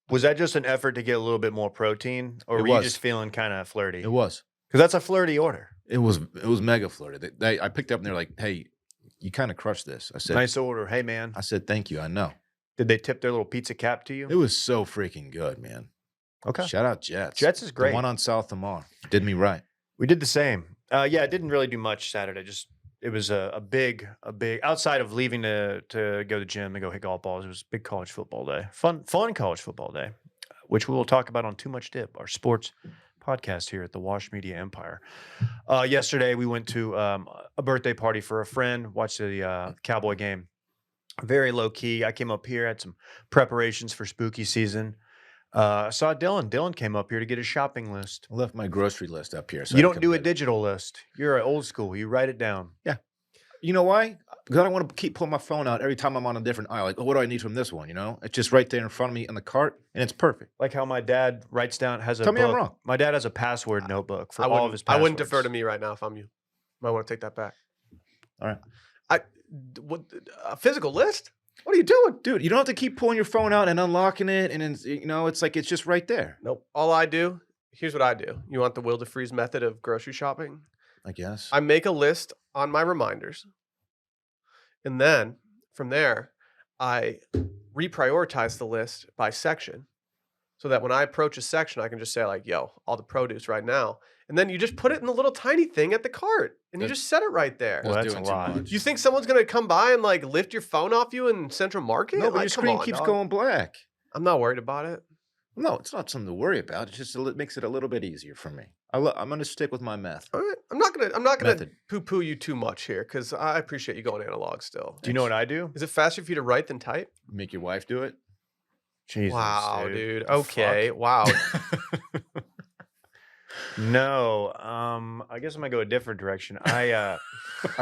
[SPEAKER 2] Was that just an effort to get a little bit more protein, or
[SPEAKER 3] It
[SPEAKER 2] were you
[SPEAKER 3] was.
[SPEAKER 2] just feeling kind of flirty?
[SPEAKER 3] It was.
[SPEAKER 2] Because that's a flirty order.
[SPEAKER 3] It was mega flirty. I picked up and they're like, hey, you kind of crushed this. I said,
[SPEAKER 2] Nice order. Hey, man.
[SPEAKER 3] I said, thank you. I know.
[SPEAKER 2] Did they tip their little pizza cap to you?
[SPEAKER 3] It was so freaking good, man.
[SPEAKER 2] Okay.
[SPEAKER 3] Shout out Jets.
[SPEAKER 2] Jets is great.
[SPEAKER 3] The one on South Lamar did me right.
[SPEAKER 2] We did the same. Yeah, it didn't really do much Saturday. Just it was a big outside of leaving to go to the gym and go hit golf balls. It was a big college football day. Fun college football day, which we will talk about on Too Much Dip, our sports podcast here at the Wash Media Empire. Yesterday we went to a birthday party for a friend. Watched the Cowboy game. Very low key. I came up here, had some preparations for spooky season. I saw Dylan. Dylan came up here to get his shopping list.
[SPEAKER 3] I left my grocery list up here. So
[SPEAKER 2] You
[SPEAKER 3] I
[SPEAKER 2] don't
[SPEAKER 3] can
[SPEAKER 2] do a
[SPEAKER 3] get it.
[SPEAKER 2] digital list. You're old school. You write it down.
[SPEAKER 3] You know why? Because I don't want to keep pulling my phone out every time I'm on a different aisle. Like, oh, what do I need from this one? You know, it's just right there in front of me in the cart, and it's perfect.
[SPEAKER 2] Like how my dad writes down, has a
[SPEAKER 3] Tell me I'm
[SPEAKER 2] book.
[SPEAKER 3] wrong.
[SPEAKER 2] My dad has a password notebook for
[SPEAKER 1] I
[SPEAKER 2] all of his
[SPEAKER 1] I
[SPEAKER 2] passwords.
[SPEAKER 1] wouldn't defer to me right now if I'm you. Might want to take that back.
[SPEAKER 3] All right.
[SPEAKER 1] What a physical list? What are you doing?
[SPEAKER 3] Dude, you don't have to keep pulling your phone out and unlocking it, and then, you know, it's like it's just right there.
[SPEAKER 1] Nope. All I do, here's what I do. You want the will to freeze method of grocery shopping?
[SPEAKER 3] I guess.
[SPEAKER 1] I make a list on my reminders. And then from there, I reprioritize the list by section so that when I approach a section, I can just say, like, yo, all the produce right now. And then you just put it in the little tiny thing at the cart and you
[SPEAKER 3] That's-
[SPEAKER 1] just set it right there.
[SPEAKER 2] Well, that's
[SPEAKER 3] doing
[SPEAKER 2] a
[SPEAKER 3] too
[SPEAKER 2] lot.
[SPEAKER 3] much.
[SPEAKER 1] You think someone's going to come by and like lift your phone off you in Central Market?
[SPEAKER 3] No, but
[SPEAKER 1] Like,
[SPEAKER 3] your
[SPEAKER 1] come
[SPEAKER 3] screen
[SPEAKER 1] on,
[SPEAKER 3] keeps
[SPEAKER 1] dog.
[SPEAKER 3] going black.
[SPEAKER 1] I'm not worried about it.
[SPEAKER 3] No, it's not something to worry about. It just makes it a little bit easier for me. I'm going to stick with my meth.
[SPEAKER 1] All right. I'm not gonna
[SPEAKER 3] Method.
[SPEAKER 1] poo-poo you too much here because I appreciate you going analog still.
[SPEAKER 2] Do you know what I do?
[SPEAKER 1] Is it faster for you to write than type?
[SPEAKER 3] Make your wife do it.
[SPEAKER 2] Jesus,
[SPEAKER 1] Wow, dude.
[SPEAKER 2] The
[SPEAKER 1] Okay. Wow.
[SPEAKER 2] No, I guess I'm gonna go a different direction. I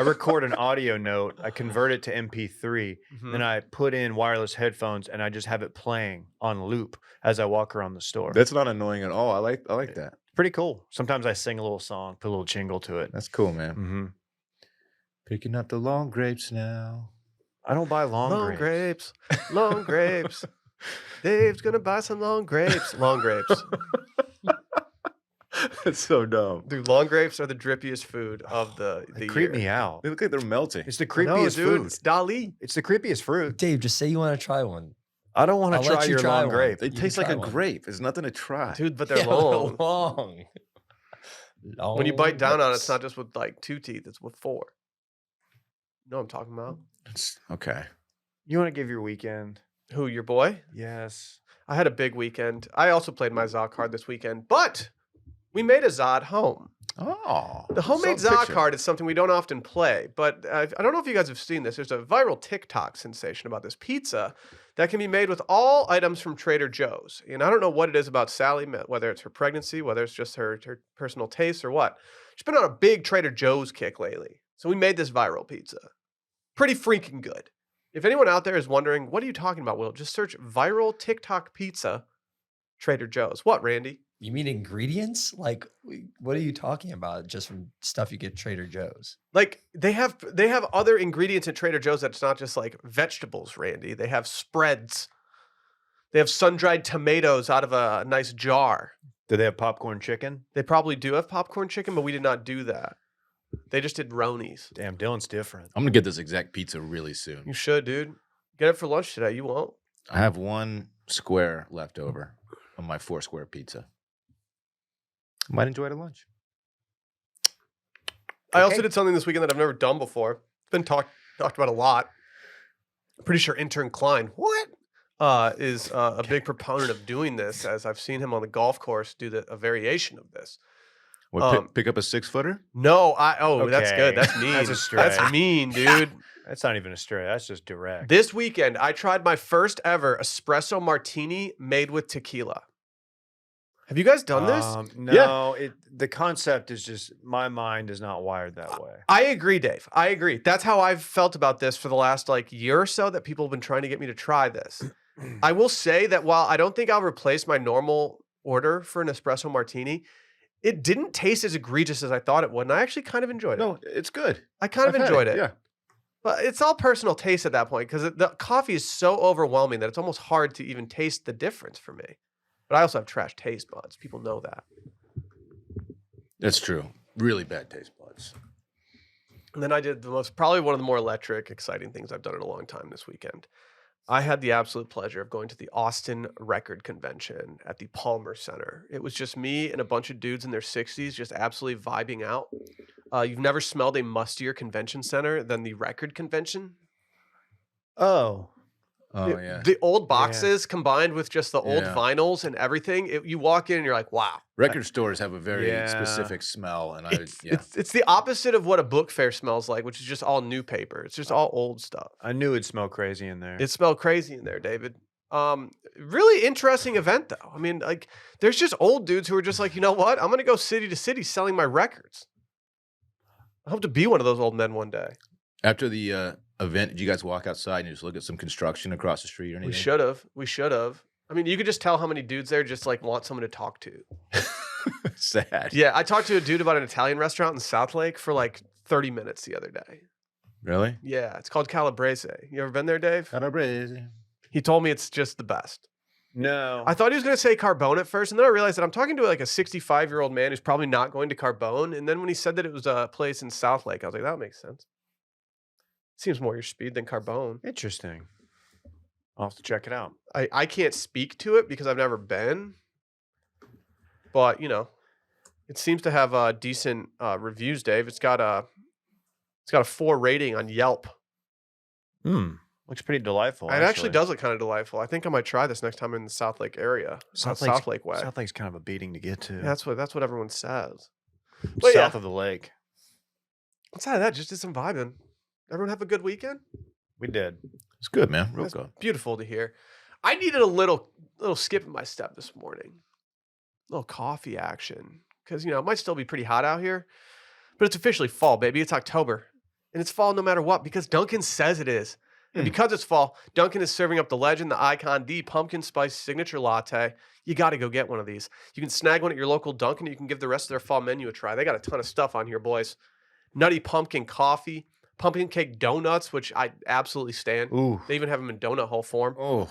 [SPEAKER 2] record an audio note, I convert it to MP3,
[SPEAKER 1] Mhm.
[SPEAKER 2] then I put in wireless headphones and I just have it playing on loop as I walk around the store.
[SPEAKER 3] That's not annoying at all. I like that.
[SPEAKER 2] Pretty cool. Sometimes I sing a little song, put a little jingle to it.
[SPEAKER 3] That's cool, man.
[SPEAKER 2] Mm-hmm.
[SPEAKER 3] Picking up the long grapes now.
[SPEAKER 2] I don't buy long grapes.
[SPEAKER 1] Long grapes. Dave's gonna buy some long grapes. Long grapes.
[SPEAKER 3] That's so dumb.
[SPEAKER 1] Dude, long grapes are the drippiest food of the
[SPEAKER 2] They creep
[SPEAKER 1] year.
[SPEAKER 2] me out.
[SPEAKER 3] They look like they're melting.
[SPEAKER 2] It's the
[SPEAKER 1] I know,
[SPEAKER 2] creepiest
[SPEAKER 1] dude.
[SPEAKER 2] food.
[SPEAKER 1] It's Dali.
[SPEAKER 2] It's the creepiest fruit.
[SPEAKER 4] Dave, just say you want to try one.
[SPEAKER 2] I don't want
[SPEAKER 4] I'll
[SPEAKER 2] to
[SPEAKER 4] let
[SPEAKER 2] try
[SPEAKER 4] you
[SPEAKER 2] your
[SPEAKER 4] try
[SPEAKER 2] long
[SPEAKER 4] one.
[SPEAKER 2] grape.
[SPEAKER 3] They
[SPEAKER 4] You can
[SPEAKER 3] taste like
[SPEAKER 4] try
[SPEAKER 3] a
[SPEAKER 4] one.
[SPEAKER 3] grape. There's nothing to try.
[SPEAKER 1] Dude, but they're
[SPEAKER 4] Yeah,
[SPEAKER 1] long.
[SPEAKER 4] long.
[SPEAKER 1] When you bite down on it, it's
[SPEAKER 4] lips.
[SPEAKER 1] not just with like 2 teeth, it's with 4. You know what I'm talking about?
[SPEAKER 3] Okay.
[SPEAKER 2] You want to give your weekend?
[SPEAKER 1] Who, your boy?
[SPEAKER 2] Yes.
[SPEAKER 1] I had a big weekend. I also played my Zod card this weekend, but we made a Zod home.
[SPEAKER 3] Oh.
[SPEAKER 1] The homemade
[SPEAKER 3] saw the
[SPEAKER 1] Zod
[SPEAKER 3] picture.
[SPEAKER 1] card is something we don't often play, but I don't know if you guys have seen this. There's a viral TikTok sensation about this pizza that can be made with all items from Trader Joe's. And I don't know what it is about Sally, whether it's her pregnancy, whether it's just her personal taste or what. She's been on a big Trader Joe's kick lately. So we made this viral pizza. Pretty freaking good. If anyone out there is wondering, what are you talking about, Will? Just search viral TikTok pizza Trader Joe's. What, Randy?
[SPEAKER 4] You mean ingredients? Like, what are you talking about? Just from stuff you get at Trader Joe's?
[SPEAKER 1] Like they have other ingredients at Trader Joe's that's not just like vegetables, Randy. They have spreads. They have sun-dried tomatoes out of a nice jar.
[SPEAKER 2] Do they have popcorn chicken?
[SPEAKER 1] They probably do have popcorn chicken, but we did not do that. They just did Ronies.
[SPEAKER 2] Damn, Dylan's different.
[SPEAKER 3] I'm going to get this exact pizza really soon.
[SPEAKER 1] You should, dude. Get it for lunch today. You won't.
[SPEAKER 3] I have 1 square left over on my 4-square pizza. Might enjoy it at lunch.
[SPEAKER 1] I also
[SPEAKER 2] Okay.
[SPEAKER 1] did something this weekend that I've never done before. It's been talked about a lot. Pretty sure intern Klein, is a big proponent of doing this, as I've seen him on the golf course do a variation of this.
[SPEAKER 3] What, pick up a 6-footer?
[SPEAKER 1] No, that's good.
[SPEAKER 2] Okay.
[SPEAKER 1] That's mean.
[SPEAKER 2] That's a stray.
[SPEAKER 1] That's mean, dude.
[SPEAKER 2] That's not even a stray. That's just direct.
[SPEAKER 1] This weekend, I tried my first ever espresso martini made with tequila. Have you guys done this?
[SPEAKER 2] No, the concept is just, my mind is not wired that way.
[SPEAKER 1] I agree, Dave. I agree. That's how I've felt about this for the last year or so, that people have been trying to get me to try this. I will say that while I don't think I'll replace my normal order for an espresso martini, it didn't taste as egregious as I thought it would, and I actually kind of enjoyed it.
[SPEAKER 3] No, it's good.
[SPEAKER 1] I kind of
[SPEAKER 3] I've had
[SPEAKER 1] enjoyed it.
[SPEAKER 3] Yeah.
[SPEAKER 1] But it's all personal taste at that point, because the coffee is so overwhelming that it's almost hard to even taste the difference for me. But I also have trash taste buds. People know that.
[SPEAKER 3] That's true. Really bad taste buds.
[SPEAKER 1] And then I did probably one of the more electric, exciting things I've done in a long time this weekend. I had the absolute pleasure of going to the Austin Record Convention at the Palmer Center. It was just me and a bunch of dudes in their 60s just absolutely vibing out. You've never smelled a mustier convention center than the Record Convention?
[SPEAKER 2] Oh.
[SPEAKER 3] Oh, yeah.
[SPEAKER 1] The old boxes combined with just the old
[SPEAKER 3] Yeah.
[SPEAKER 1] vinyls and everything. You walk in and you're like, wow.
[SPEAKER 3] Record stores have a very
[SPEAKER 2] Yeah.
[SPEAKER 3] specific smell, and
[SPEAKER 1] It's the opposite of what a book fair smells like, which is just all new paper. It's just all old stuff.
[SPEAKER 2] I knew it'd smell crazy in there.
[SPEAKER 1] It smelled crazy in there, David. Really interesting event, though. I mean, there's just old dudes who are just like, you know what? I'm going to go city to city selling my records. I hope to be one of those old men one day.
[SPEAKER 3] After the event, did you guys walk outside and just look at some construction across the street or anything?
[SPEAKER 1] We should have. I mean, you could just tell how many dudes there just want someone to talk to.
[SPEAKER 3] Sad.
[SPEAKER 1] Yeah, I talked to a dude about an Italian restaurant in South Lake for 30 minutes the other day.
[SPEAKER 3] Really?
[SPEAKER 1] Yeah, it's called Calabrese. You ever been there, Dave?
[SPEAKER 3] Calabrese.
[SPEAKER 1] He told me it's just the best.
[SPEAKER 2] No.
[SPEAKER 1] I thought he was going to say Carbone at first, and then I realized that I'm talking to a 65-year-old man who's probably not going to Carbone. And then when he said that it was a place in South Lake, I was like, that makes sense. Seems more your speed than Carbone.
[SPEAKER 2] Interesting. I'll have to check it out.
[SPEAKER 1] I can't speak to it because I've never been, but it seems to have decent reviews. Dave, it's got a 4 rating on Yelp.
[SPEAKER 2] Looks pretty delightful.
[SPEAKER 1] It actually does look kind of delightful. I think I might try this next time I'm in the South Lake area. South Lake way.
[SPEAKER 2] South Lake's kind of a beating to get to.
[SPEAKER 1] Yeah, that's what everyone says. But
[SPEAKER 2] South of the lake.
[SPEAKER 1] Outside of that, just did some vibing. Everyone have a good weekend?
[SPEAKER 2] We did.
[SPEAKER 3] It's good, man. Real
[SPEAKER 1] That's
[SPEAKER 3] good.
[SPEAKER 1] beautiful to hear. I needed a little skip in my step this morning. A little coffee action. Because, it might still be pretty hot out here. But it's officially fall, baby. It's October. And it's fall no matter what, because Dunkin says it is. And because it's fall, Dunkin is serving up the legend, the icon, the pumpkin spice signature latte. You got to go get one of these. You can snag one at your local Dunkin'. You can give the rest of their fall menu a try. They got a ton of stuff on here, boys. Nutty pumpkin coffee, pumpkin cake donuts, which I absolutely stand.
[SPEAKER 2] Ooh.
[SPEAKER 1] They even have them in donut hole form.
[SPEAKER 3] Oh.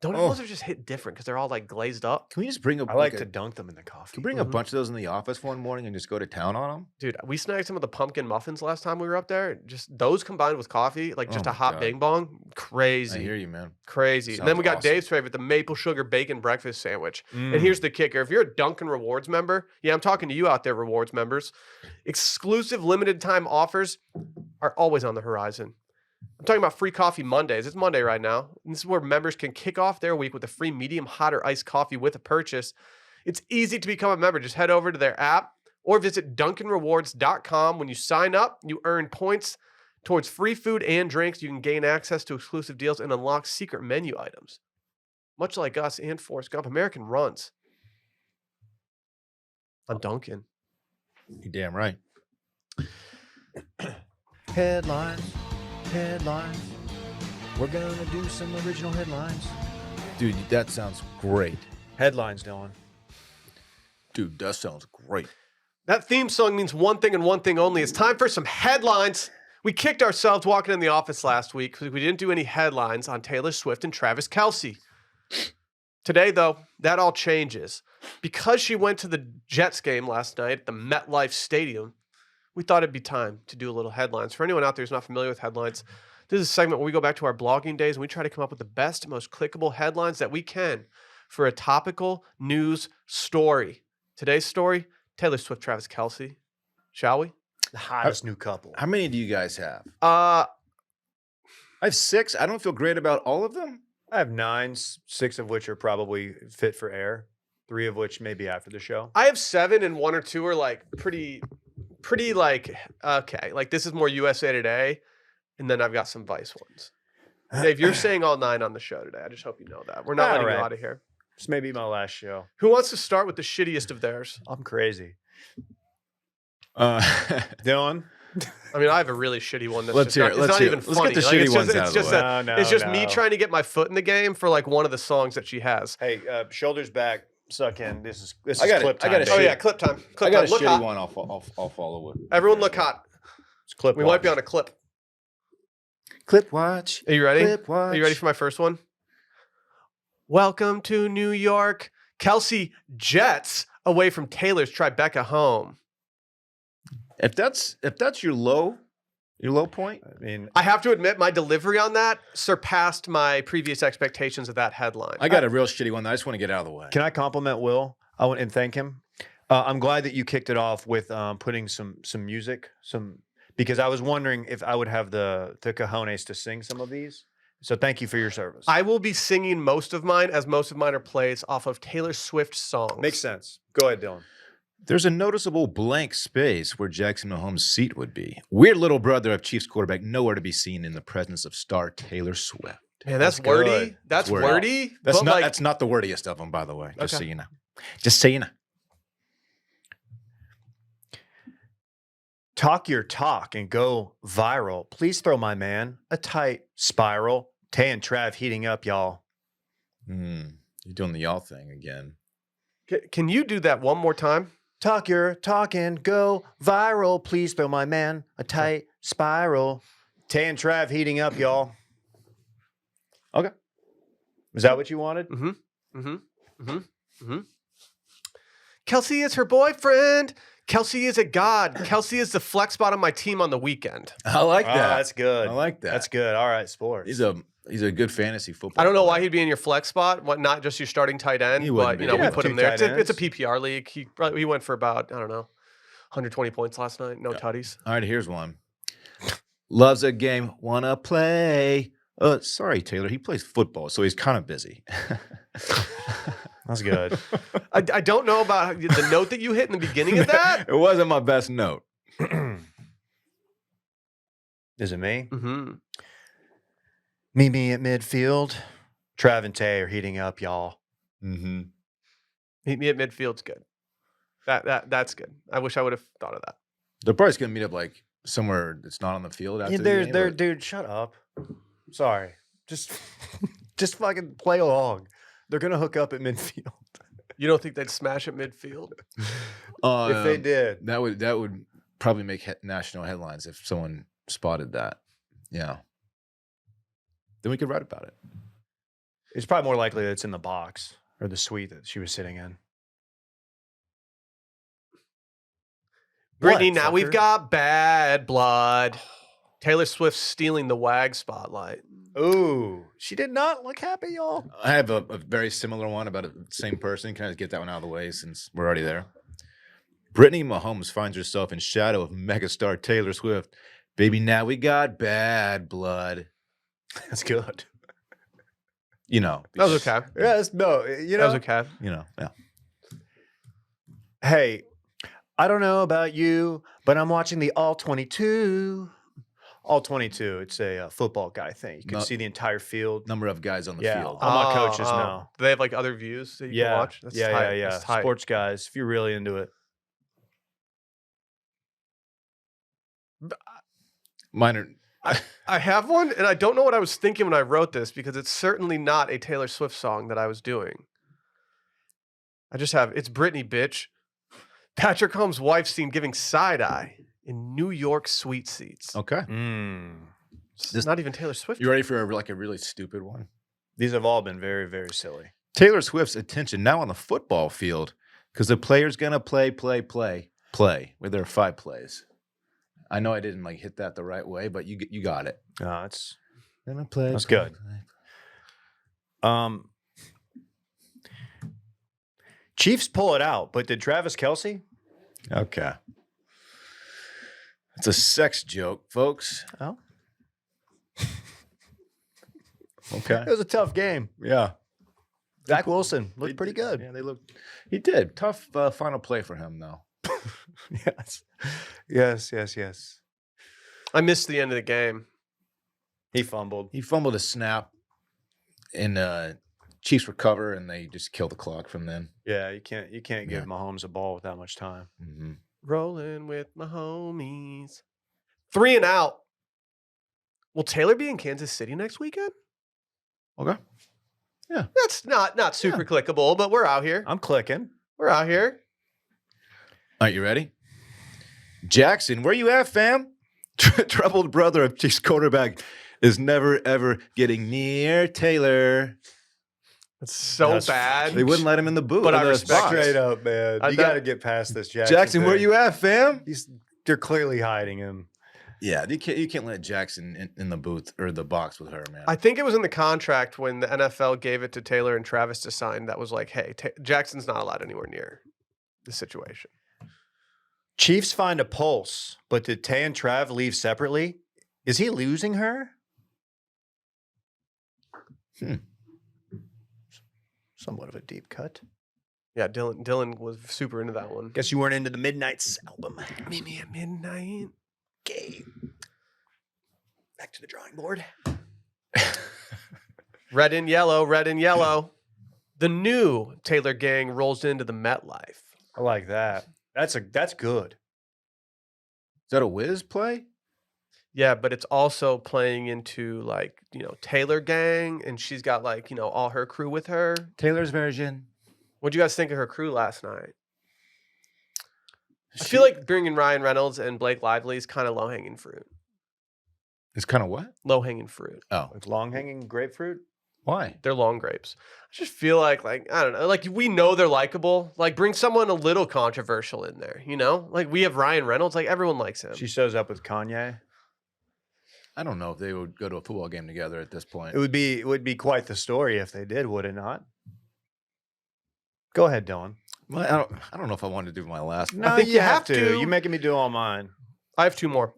[SPEAKER 1] Donut holes are just hit different because they're all glazed up.
[SPEAKER 3] Can we just bring
[SPEAKER 2] I like to dunk them in the coffee.
[SPEAKER 3] Can we bring a bunch of those in the office one morning and just go to town on them?
[SPEAKER 1] Dude, we snagged some of the pumpkin muffins last time we were up there. Just those combined with coffee, just
[SPEAKER 3] Oh
[SPEAKER 1] a
[SPEAKER 3] my
[SPEAKER 1] hot
[SPEAKER 3] God.
[SPEAKER 1] bing bong. Crazy.
[SPEAKER 3] I hear you, man.
[SPEAKER 1] Crazy. And then
[SPEAKER 3] Sounds
[SPEAKER 1] we got
[SPEAKER 3] awesome.
[SPEAKER 1] Dave's favorite, the maple sugar bacon breakfast sandwich. And here's the kicker. If you're a Dunkin' Rewards member, yeah, I'm talking to you out there, Rewards members, exclusive limited time offers are always on the horizon. I'm talking about free coffee Mondays. It's Monday right now. And this is where members can kick off their week with a free medium hot or iced coffee with a purchase. It's easy to become a member. Just head over to their app or visit DunkinRewards.com. When you sign up, you earn points towards free food and drinks. You can gain access to exclusive deals and unlock secret menu items. Much like us and Forrest Gump, American runs on Dunkin'.
[SPEAKER 3] You're damn right.
[SPEAKER 2] Headlines. We're going to do some original headlines.
[SPEAKER 3] Dude, that sounds great.
[SPEAKER 2] Headlines, Dylan.
[SPEAKER 3] Dude, that sounds great.
[SPEAKER 1] That theme song means one thing and one thing only. It's time for some headlines. We kicked ourselves walking in the office last week because we didn't do any headlines on Taylor Swift and Travis Kelce. Today, though, that all changes. Because she went to the Jets game last night at the MetLife Stadium, we thought it'd be time to do a little headlines. For anyone out there who's not familiar with headlines, this is a segment where we go back to our blogging days and we try to come up with the best, most clickable headlines that we can for a topical news story. Today's story, Taylor Swift, Travis Kelce. Shall we?
[SPEAKER 2] The hottest new couple.
[SPEAKER 3] How many do you guys have?
[SPEAKER 1] I
[SPEAKER 3] I have 6. I don't feel great about all of them.
[SPEAKER 2] I have 9, 6 of which are probably fit for air. 3 of which maybe after the show.
[SPEAKER 1] I have 7 and 1 or 2 are like pretty like okay. Like this is more USA Today, and then I've got some Vice ones. Dave, you're saying all 9 on the show today. I just hope you know that. We're not letting you out of here.
[SPEAKER 2] This may be my last show.
[SPEAKER 1] Who wants to start with the shittiest of theirs?
[SPEAKER 2] I'm crazy.
[SPEAKER 3] Let's
[SPEAKER 2] Dylan?
[SPEAKER 1] I mean, I have a really shitty one. That's
[SPEAKER 3] Let's
[SPEAKER 1] just
[SPEAKER 3] hear
[SPEAKER 1] not,
[SPEAKER 3] it.
[SPEAKER 1] it's
[SPEAKER 3] Let's
[SPEAKER 1] not
[SPEAKER 3] hear
[SPEAKER 1] even
[SPEAKER 3] it. Let's
[SPEAKER 1] funny.
[SPEAKER 3] get the
[SPEAKER 1] Like,
[SPEAKER 3] shitty
[SPEAKER 1] it's just,
[SPEAKER 3] ones
[SPEAKER 1] it's
[SPEAKER 3] out of the
[SPEAKER 1] just
[SPEAKER 3] way.
[SPEAKER 1] a- it's just me trying to get my foot in the game for like one of the songs that she has.
[SPEAKER 2] Hey, shoulders back, suck in. This is
[SPEAKER 3] I got it.
[SPEAKER 2] clip
[SPEAKER 3] I
[SPEAKER 2] time.
[SPEAKER 3] got a
[SPEAKER 1] Oh
[SPEAKER 2] baby.
[SPEAKER 1] yeah, clip time.
[SPEAKER 3] I
[SPEAKER 1] Clip
[SPEAKER 3] got
[SPEAKER 1] time.
[SPEAKER 3] a
[SPEAKER 1] Look
[SPEAKER 3] shitty
[SPEAKER 1] hot.
[SPEAKER 3] one. I'll follow it.
[SPEAKER 1] Everyone look hot.
[SPEAKER 2] It's clip
[SPEAKER 1] We might be
[SPEAKER 2] watch.
[SPEAKER 1] on a clip.
[SPEAKER 3] Clip watch.
[SPEAKER 1] Are you ready?
[SPEAKER 3] Clip watch.
[SPEAKER 1] Are you ready for my first one? Welcome to New York. Kelce jets away from Taylor's Tribeca home.
[SPEAKER 3] If that's your low point,
[SPEAKER 2] I mean,
[SPEAKER 1] I have to admit, my delivery on that surpassed my previous expectations of that headline.
[SPEAKER 3] I got a real shitty one that I just want to get out of the way.
[SPEAKER 2] can I compliment Will and thank him? I'm glad that you kicked it off with putting some music, because I was wondering if I would have the cojones to sing some of these. So thank you for your service.
[SPEAKER 1] I will be singing most of mine, as most of mine are plays off of Taylor Swift songs.
[SPEAKER 2] Makes sense. Go ahead, Dylan.
[SPEAKER 3] There's a noticeable blank space where Jackson Mahomes' seat would be. Weird little brother of Chiefs quarterback, nowhere to be seen in the presence of star Taylor Swift.
[SPEAKER 1] Man, that's
[SPEAKER 2] That's
[SPEAKER 1] wordy.
[SPEAKER 2] good.
[SPEAKER 1] That's
[SPEAKER 3] That's
[SPEAKER 1] wordy.
[SPEAKER 3] That's
[SPEAKER 1] but
[SPEAKER 3] not
[SPEAKER 1] like,
[SPEAKER 3] that's not the wordiest of them, by the way. Just
[SPEAKER 1] Okay.
[SPEAKER 3] so you know. Just so you know.
[SPEAKER 2] Talk your talk and go viral. Please throw my man a tight spiral. Tay and Trav heating up, y'all.
[SPEAKER 3] You're doing the y'all thing again.
[SPEAKER 1] Can you do that one more time?
[SPEAKER 2] Talk your talk and go viral. Please throw my man a tight spiral. Tay and Trav heating up, y'all.
[SPEAKER 3] Okay.
[SPEAKER 2] Is that what you wanted?
[SPEAKER 1] Kelce is her boyfriend. Kelce is a god. Kelce is the flex spot on my team on the weekend.
[SPEAKER 3] I like
[SPEAKER 2] Ah,
[SPEAKER 3] that.
[SPEAKER 2] that's good.
[SPEAKER 3] I like that.
[SPEAKER 2] That's good. All right, sports.
[SPEAKER 3] He's a good fantasy football.
[SPEAKER 1] I don't know why
[SPEAKER 3] player.
[SPEAKER 1] he'd be in your flex spot. What, not just your starting tight end,
[SPEAKER 3] He
[SPEAKER 1] but
[SPEAKER 3] wouldn't be.
[SPEAKER 1] you know
[SPEAKER 2] You'd
[SPEAKER 1] we
[SPEAKER 2] have
[SPEAKER 1] put him
[SPEAKER 2] two
[SPEAKER 1] there.
[SPEAKER 2] tight
[SPEAKER 1] It's a
[SPEAKER 2] ends.
[SPEAKER 1] PPR league. He went for about 120 points last night. No tutties.
[SPEAKER 3] All right, here's one. Loves a game, wanna play. Sorry, Taylor. He plays football, so he's kind of busy.
[SPEAKER 2] That's good.
[SPEAKER 1] I don't know about the note that you hit in the beginning of that.
[SPEAKER 3] It wasn't my best note.
[SPEAKER 2] Is it me?
[SPEAKER 1] Mm-hmm.
[SPEAKER 2] Meet me at midfield. Trav and Tay are heating up, y'all.
[SPEAKER 3] Mm-hmm.
[SPEAKER 1] Meet me at midfield's good. That's good. I wish I would have thought of that.
[SPEAKER 3] They're probably just gonna meet up like somewhere that's not on the field after the
[SPEAKER 2] There's
[SPEAKER 3] game.
[SPEAKER 2] there,
[SPEAKER 3] or-
[SPEAKER 2] dude. Shut up. Sorry. Just fucking play along. They're gonna hook up at midfield.
[SPEAKER 1] You don't think they'd smash at midfield?
[SPEAKER 2] If they did,
[SPEAKER 3] that would probably make national headlines if someone spotted that. Yeah. Then we could write about it.
[SPEAKER 2] it's probably more likely that it's in the box or the suite that she was sitting in.
[SPEAKER 1] Brittany,
[SPEAKER 2] What,
[SPEAKER 1] now we've
[SPEAKER 2] fucker?
[SPEAKER 1] got bad blood. Taylor Swift stealing the WAG spotlight.
[SPEAKER 2] Ooh, she did not look happy, y'all.
[SPEAKER 3] I have a very similar one about the same person. Can I just get that one out of the way since we're already there? Brittany Mahomes finds herself in shadow of megastar Taylor Swift. Baby, now we got bad blood.
[SPEAKER 2] That's good.
[SPEAKER 3] You know.
[SPEAKER 1] That was okay.
[SPEAKER 2] Yes, no, you
[SPEAKER 1] That
[SPEAKER 2] know.
[SPEAKER 1] was okay.
[SPEAKER 3] You know, yeah.
[SPEAKER 2] Hey, I don't know about you, but I'm watching the All 22. All 22. It's a football guy thing. You can
[SPEAKER 3] No-
[SPEAKER 2] see the entire field.
[SPEAKER 3] Number of guys on the
[SPEAKER 2] Yeah.
[SPEAKER 3] field.
[SPEAKER 2] All my coaches know.
[SPEAKER 1] Do they have like other views that you can watch? That's
[SPEAKER 2] yeah,
[SPEAKER 1] tight.
[SPEAKER 2] yeah.
[SPEAKER 1] That's tight.
[SPEAKER 2] Sports guys, if you're really into it.
[SPEAKER 3] Minor.
[SPEAKER 1] I have one, and I don't know what I was thinking when I wrote this because it's certainly not a Taylor Swift song that I was doing. I just have, it's Britney, bitch. Patrick Holmes' wife seen giving side eye in New York suite seats.
[SPEAKER 3] Okay.
[SPEAKER 1] It's not even Taylor Swift.
[SPEAKER 3] You ready for a really stupid one?
[SPEAKER 2] These have all been very, very silly.
[SPEAKER 3] Taylor Swift's attention now on the football field because the player's gonna play with their 5 plays. I know I didn't like hit that the right way, but you got it.
[SPEAKER 2] That's
[SPEAKER 3] Gonna play.
[SPEAKER 2] That's good. Chiefs pull it out, but did Travis Kelce?
[SPEAKER 3] Okay. It's a sex joke, folks.
[SPEAKER 2] Oh.
[SPEAKER 3] Okay.
[SPEAKER 2] It was a tough game.
[SPEAKER 3] Yeah.
[SPEAKER 2] Zach Wilson looked pretty good.
[SPEAKER 3] Yeah, they looked. He did. Tough final play for him, though.
[SPEAKER 2] Yes.
[SPEAKER 1] I missed the end of the game.
[SPEAKER 2] He fumbled.
[SPEAKER 3] He fumbled a snap, and Chiefs recover, and they just kill the clock from then.
[SPEAKER 2] Yeah, you can't give Mahomes a ball with that much time.
[SPEAKER 3] Mm-hmm.
[SPEAKER 1] Rolling with my homies. 3 and out. Will Taylor be in Kansas City next weekend?
[SPEAKER 3] Okay. Yeah.
[SPEAKER 1] That's not super clickable, but we're out here.
[SPEAKER 2] I'm clicking.
[SPEAKER 1] We're out here.
[SPEAKER 3] All right, you ready? Jackson, where you at, fam? Troubled brother of Chiefs quarterback is never, ever getting near Taylor.
[SPEAKER 1] It's so bad.
[SPEAKER 3] They wouldn't let him in the booth.
[SPEAKER 1] But
[SPEAKER 3] in
[SPEAKER 1] I
[SPEAKER 3] the
[SPEAKER 1] respect
[SPEAKER 3] box.
[SPEAKER 2] Straight up, man. You got to get past this, Jackson.
[SPEAKER 3] Jackson, where
[SPEAKER 2] thing.
[SPEAKER 3] you at, fam?
[SPEAKER 2] They're clearly hiding him.
[SPEAKER 3] Yeah, you can't let Jackson in the booth or the box with her, man.
[SPEAKER 1] I think it was in the contract when the NFL gave it to Taylor and Travis to sign that was like, hey, Jackson's not allowed anywhere near the situation.
[SPEAKER 2] Chiefs find a pulse, but did Tay and Trav leave separately? Is he losing her? Somewhat of a deep cut.
[SPEAKER 1] Yeah, Dylan was super into that one.
[SPEAKER 2] Guess you weren't into the Midnight's album.
[SPEAKER 1] Meet me at midnight.
[SPEAKER 2] Okay. Back to the drawing board.
[SPEAKER 1] Red and yellow. The new Taylor gang rolls into the MetLife.
[SPEAKER 2] I like that. That's good.
[SPEAKER 3] Is that a Wiz play?
[SPEAKER 1] Yeah, but it's also playing into like, Taylor gang, and she's got like, all her crew with her.
[SPEAKER 3] Taylor's version.
[SPEAKER 1] What'd you guys think of her crew last night? I feel like bringing Ryan Reynolds and Blake Lively is kind of low-hanging fruit.
[SPEAKER 3] It's kind of what?
[SPEAKER 1] Low-hanging fruit.
[SPEAKER 3] Oh,
[SPEAKER 2] With long-hanging grapefruit?
[SPEAKER 3] why?
[SPEAKER 1] They're long grapes. I just feel like I don't know, like we know they're likable. Like bring someone a little controversial in there, Like we have Ryan Reynolds, like everyone likes him.
[SPEAKER 2] She shows up with Kanye.
[SPEAKER 3] I don't know if they would go to a football game together at this point.
[SPEAKER 2] It would be quite the story if they did, would it not? Go ahead, Dylan.
[SPEAKER 3] Well, I don't know if I want to do my last one.
[SPEAKER 1] I think you have to.
[SPEAKER 2] You're making me do all mine.
[SPEAKER 1] I have 2 more.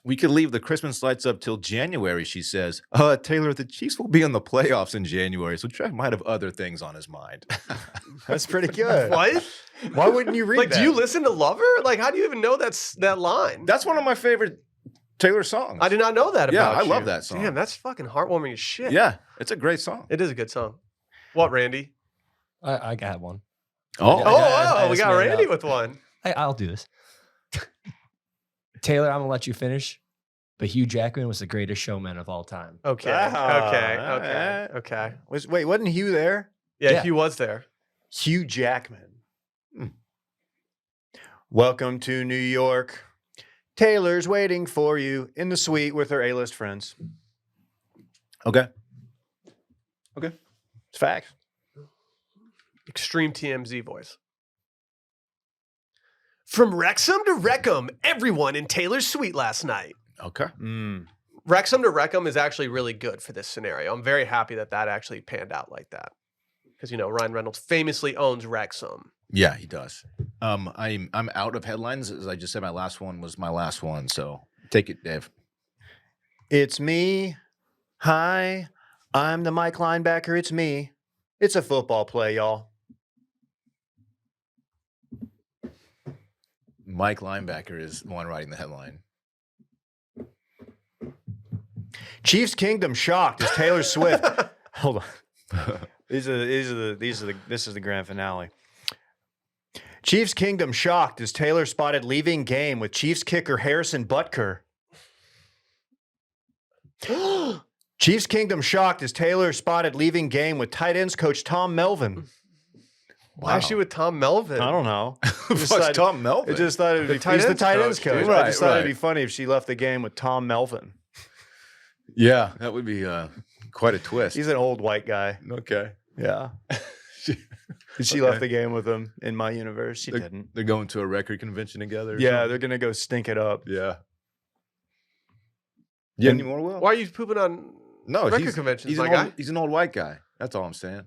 [SPEAKER 3] We could leave the Christmas lights up till January, she says. Taylor, the Chiefs will be in the playoffs in January, so Trev might have other things on his mind.
[SPEAKER 2] That's pretty good.
[SPEAKER 1] What?
[SPEAKER 2] Why wouldn't you read
[SPEAKER 1] Like,
[SPEAKER 2] that?
[SPEAKER 1] do you listen to Lover? Like, how do you even know that line?
[SPEAKER 3] That's one of my favorite Taylor songs.
[SPEAKER 1] I did not know that
[SPEAKER 3] Yeah,
[SPEAKER 1] about you.
[SPEAKER 3] I love that song.
[SPEAKER 1] Damn, that's fucking heartwarming as shit.
[SPEAKER 3] Yeah, it's a great song.
[SPEAKER 1] It is a good song. What, Randy?
[SPEAKER 4] I got one.
[SPEAKER 3] Oh,
[SPEAKER 4] I
[SPEAKER 1] we
[SPEAKER 4] just
[SPEAKER 1] got
[SPEAKER 4] made it
[SPEAKER 1] Randy
[SPEAKER 4] up.
[SPEAKER 1] with one.
[SPEAKER 4] I'll do this. Taylor, I'm gonna let you finish. But Hugh Jackman was the greatest showman of all time.
[SPEAKER 1] Okay.
[SPEAKER 2] Ah,
[SPEAKER 1] Okay.
[SPEAKER 2] Wasn't Hugh there?
[SPEAKER 1] Yeah,
[SPEAKER 4] Yeah.
[SPEAKER 1] he was there.
[SPEAKER 2] Hugh Jackman. Welcome to New York. Taylor's waiting for you in the suite with her A-list friends.
[SPEAKER 3] okay.
[SPEAKER 2] It's facts.
[SPEAKER 1] Extreme TMZ voice. From Wrexham to Wreckham, everyone in Taylor's suite last night.
[SPEAKER 3] Okay.
[SPEAKER 1] Wrexham to Wreckham is actually really good for this scenario. I'm very happy that actually panned out like that. Because, Ryan Reynolds famously owns Wrexham.
[SPEAKER 3] Yeah, he does. I'm out of headlines. As I just said, my last one was my last one. So take it, Dave.
[SPEAKER 2] It's me. Hi. I'm the Mike linebacker. It's me. It's a football play, y'all.
[SPEAKER 3] Mike linebacker is the one writing the headline.
[SPEAKER 2] Chiefs Kingdom shocked as Taylor Swift. Hold on. This is the grand finale. Chiefs Kingdom shocked as Taylor spotted leaving game with Chiefs kicker Harrison Butker. Chiefs Kingdom shocked as Taylor spotted leaving game with tight ends coach Tom Melvin.
[SPEAKER 1] Why is she with Tom Melvin?
[SPEAKER 2] I don't know.
[SPEAKER 3] What's Tom Melvin?
[SPEAKER 2] I just thought it would be
[SPEAKER 1] tight
[SPEAKER 2] he's the
[SPEAKER 1] ends
[SPEAKER 2] tight ends
[SPEAKER 1] coach,
[SPEAKER 2] coach.
[SPEAKER 1] dude.
[SPEAKER 2] I just thought it'd
[SPEAKER 3] Right.
[SPEAKER 2] be funny if she left the game with Tom Melvin.
[SPEAKER 3] Yeah, that would be quite a twist.
[SPEAKER 2] He's an old white guy.
[SPEAKER 3] Okay.
[SPEAKER 2] Yeah. She
[SPEAKER 3] Okay.
[SPEAKER 2] left the game with him in my universe. She didn't.
[SPEAKER 3] They're going to a record convention together. or
[SPEAKER 2] Yeah,
[SPEAKER 3] something?
[SPEAKER 2] they're gonna go stink it up.
[SPEAKER 3] Yeah. Yeah. Any more, Will?
[SPEAKER 1] Why are you pooping on
[SPEAKER 3] No,
[SPEAKER 1] record conventions,
[SPEAKER 3] he's
[SPEAKER 1] my
[SPEAKER 3] an
[SPEAKER 1] guy?
[SPEAKER 3] old, he's an old white guy. That's all I'm saying.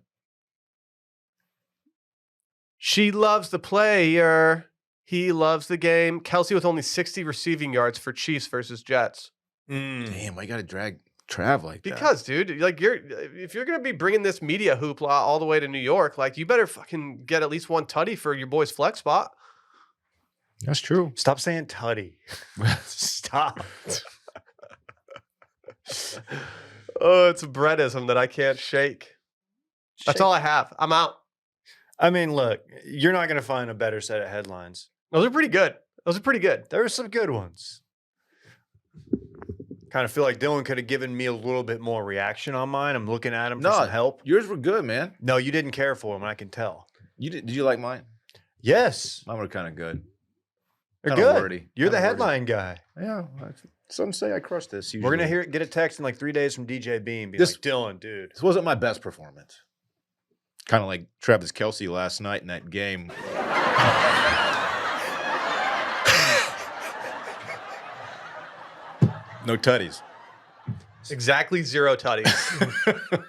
[SPEAKER 1] She loves the player. He loves the game. Kelce with only 60 receiving yards for Chiefs versus Jets.
[SPEAKER 3] Damn, I got to drag Trav like that?
[SPEAKER 1] Because, dude, like if you're gonna be bringing this media hoopla all the way to New York, like you better fucking get at least one tutty for your boy's flex spot.
[SPEAKER 3] That's true.
[SPEAKER 2] Stop saying tutty. Stop.
[SPEAKER 1] Oh, it's a breadism that I can't shake. That's all I have. I'm out.
[SPEAKER 2] I mean, look, you're not going to find a better set of headlines.
[SPEAKER 1] Those are pretty good. Those are pretty good.
[SPEAKER 2] There are some good ones. Kind of feel like Dylan could have given me a little bit more reaction on mine. I'm looking at him for some help.
[SPEAKER 3] Yours were good, man.
[SPEAKER 2] No, you didn't care for him, I can tell.
[SPEAKER 3] Did you like mine?
[SPEAKER 2] Yes.
[SPEAKER 3] Mine were kind of good.
[SPEAKER 2] They're
[SPEAKER 3] Kinda
[SPEAKER 2] good.
[SPEAKER 3] wordy.
[SPEAKER 2] You're the
[SPEAKER 3] Kinda
[SPEAKER 2] headline guy.
[SPEAKER 3] Yeah. Some say I crushed this.
[SPEAKER 2] We're going
[SPEAKER 3] usually.
[SPEAKER 2] to get a text in like 3 days from DJ Beam. Be
[SPEAKER 3] This-
[SPEAKER 2] like, Dylan, dude.
[SPEAKER 3] This wasn't my best performance. Kind of like Travis Kelce last night in that game. No tutties.
[SPEAKER 1] Exactly 0 tutties.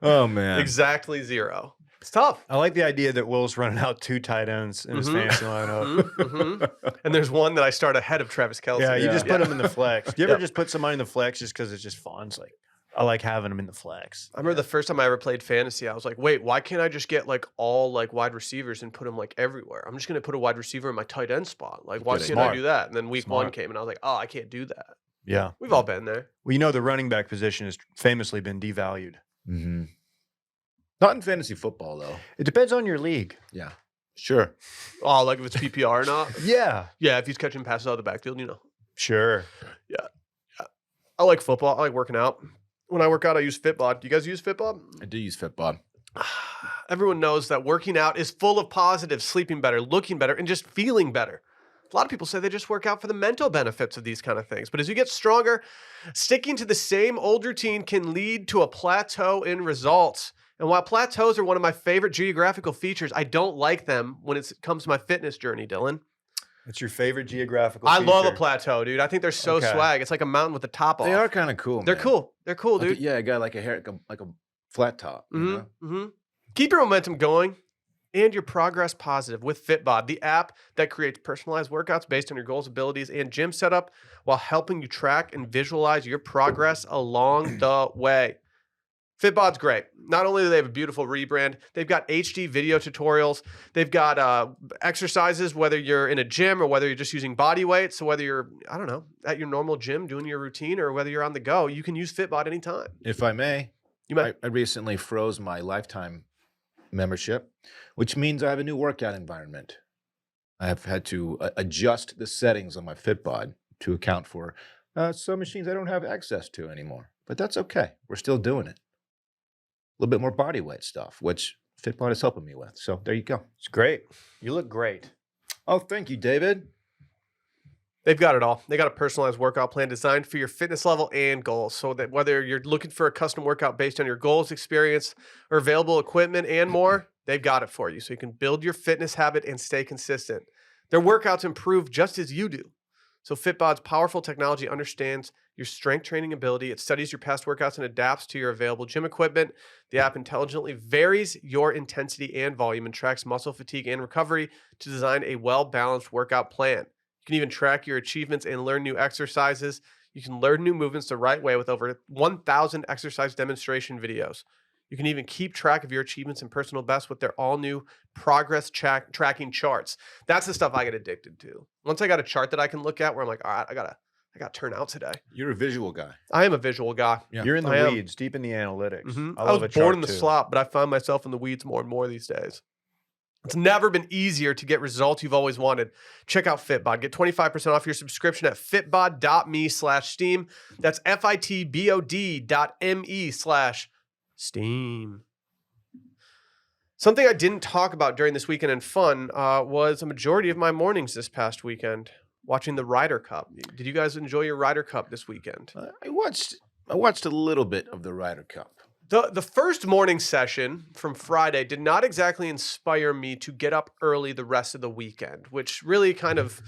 [SPEAKER 3] Oh, man.
[SPEAKER 1] Exactly 0. It's tough.
[SPEAKER 2] I like the idea that Will's running out 2 tight ends in his
[SPEAKER 1] Mhm.
[SPEAKER 2] fantasy lineup.
[SPEAKER 1] And there's one that I start ahead of Travis Kelce.
[SPEAKER 2] Yeah, you just put him in the flex. Do you ever
[SPEAKER 3] Yeah.
[SPEAKER 2] just put somebody in the flex just because it's just fun? It's like, I like having them in the flex.
[SPEAKER 1] I remember the first time I ever played fantasy, I was like, wait, why can't I just get like all like wide receivers and put them like everywhere? I'm just going to put a wide receiver in my tight end spot. Like, why
[SPEAKER 3] Good
[SPEAKER 1] can't
[SPEAKER 2] idea.
[SPEAKER 1] I do that? And then week 1
[SPEAKER 2] Smart.
[SPEAKER 1] came and I was like, oh, I can't do that.
[SPEAKER 2] Yeah.
[SPEAKER 1] We've all been there.
[SPEAKER 2] Well, you know, the running back position has famously been devalued.
[SPEAKER 3] Mm-hmm. Not in fantasy football, though.
[SPEAKER 2] It depends on your league.
[SPEAKER 3] Yeah. Sure.
[SPEAKER 1] Oh, like if it's PPR or not?
[SPEAKER 2] Yeah.
[SPEAKER 1] Yeah, if he's catching passes out of the backfield, you know.
[SPEAKER 2] Sure.
[SPEAKER 1] I like football. I like working out. When I work out, I use Fitbod. Do you guys use Fitbod?
[SPEAKER 3] I do use Fitbod.
[SPEAKER 1] Everyone knows that working out is full of positives, sleeping better, looking better, and just feeling better. A lot of people say they just work out for the mental benefits of these kind of things. But as you get stronger, sticking to the same old routine can lead to a plateau in results. And while plateaus are one of my favorite geographical features, I don't like them when it comes to my fitness journey, Dylan.
[SPEAKER 2] It's your favorite geographical
[SPEAKER 1] I love a
[SPEAKER 2] feature.
[SPEAKER 1] plateau, dude. I think they're so
[SPEAKER 2] Okay.
[SPEAKER 1] swag. It's like a mountain with the top off.
[SPEAKER 3] They are kind of cool,
[SPEAKER 1] They're
[SPEAKER 3] man.
[SPEAKER 1] cool. They're cool,
[SPEAKER 3] Like
[SPEAKER 1] dude.
[SPEAKER 3] yeah, I got like a hair, like a flat top. You know?
[SPEAKER 1] Mm-hmm. Keep your momentum going and your progress positive with Fitbod, the app that creates personalized workouts based on your goals, abilities, and gym setup while helping you track and visualize your progress along the way. Fitbod's great. Not only do they have a beautiful rebrand, they've got HD video tutorials. They've got exercises, whether you're in a gym or whether you're just using body weight. So whether you're, I don't know, at your normal gym doing your routine or whether you're on the go, you can use Fitbod anytime.
[SPEAKER 3] If I may,
[SPEAKER 1] You might.
[SPEAKER 3] I recently froze my lifetime membership, which means I have a new workout environment. I have had to adjust the settings on my Fitbod to account for some machines I don't have access to anymore. But that's okay. We're still doing it. A little bit more body weight stuff, which Fitbod is helping me with. So there you go.
[SPEAKER 2] It's great. You look great.
[SPEAKER 3] Oh, thank you, David.
[SPEAKER 1] They've got it all. They got a personalized workout plan designed for your fitness level and goals. So that whether you're looking for a custom workout based on your goals, experience, or available equipment and more, they've got it for you. So you can build your fitness habit and stay consistent. Their workouts improve just as you do. So Fitbod's powerful technology understands your strength training ability. It studies your past workouts and adapts to your available gym equipment. The app intelligently varies your intensity and volume and tracks muscle fatigue and recovery to design a well-balanced workout plan. You can even track your achievements and learn new exercises. You can learn new movements the right way with over 1,000 exercise demonstration videos. You can even keep track of your achievements and personal best with their all-new progress tracking charts. That's the stuff I get addicted to. Once I got a chart that I can look at where I'm like, all right, I got to turn out today.
[SPEAKER 3] You're a visual guy.
[SPEAKER 1] I am a visual guy.
[SPEAKER 3] Yeah.
[SPEAKER 2] You're in the
[SPEAKER 1] I am.
[SPEAKER 2] weeds, deep in the analytics.
[SPEAKER 1] Mhm.
[SPEAKER 2] I
[SPEAKER 1] I
[SPEAKER 2] love
[SPEAKER 1] was
[SPEAKER 2] a
[SPEAKER 1] born
[SPEAKER 2] chart
[SPEAKER 1] in the
[SPEAKER 2] too.
[SPEAKER 1] slop, but I find myself in the weeds more and more these days. It's never been easier to get results you've always wanted. Check out Fitbod. Get 25% off your subscription at fitbod.me/steam. That's fitbod.me/steam. Something I didn't talk about during this weekend in fun was a majority of my mornings this past weekend watching the Ryder Cup. Did you guys enjoy your Ryder Cup this weekend?
[SPEAKER 3] I watched a little bit of the Ryder Cup.
[SPEAKER 1] The first morning session from Friday did not exactly inspire me to get up early the rest of the weekend, which really kind of,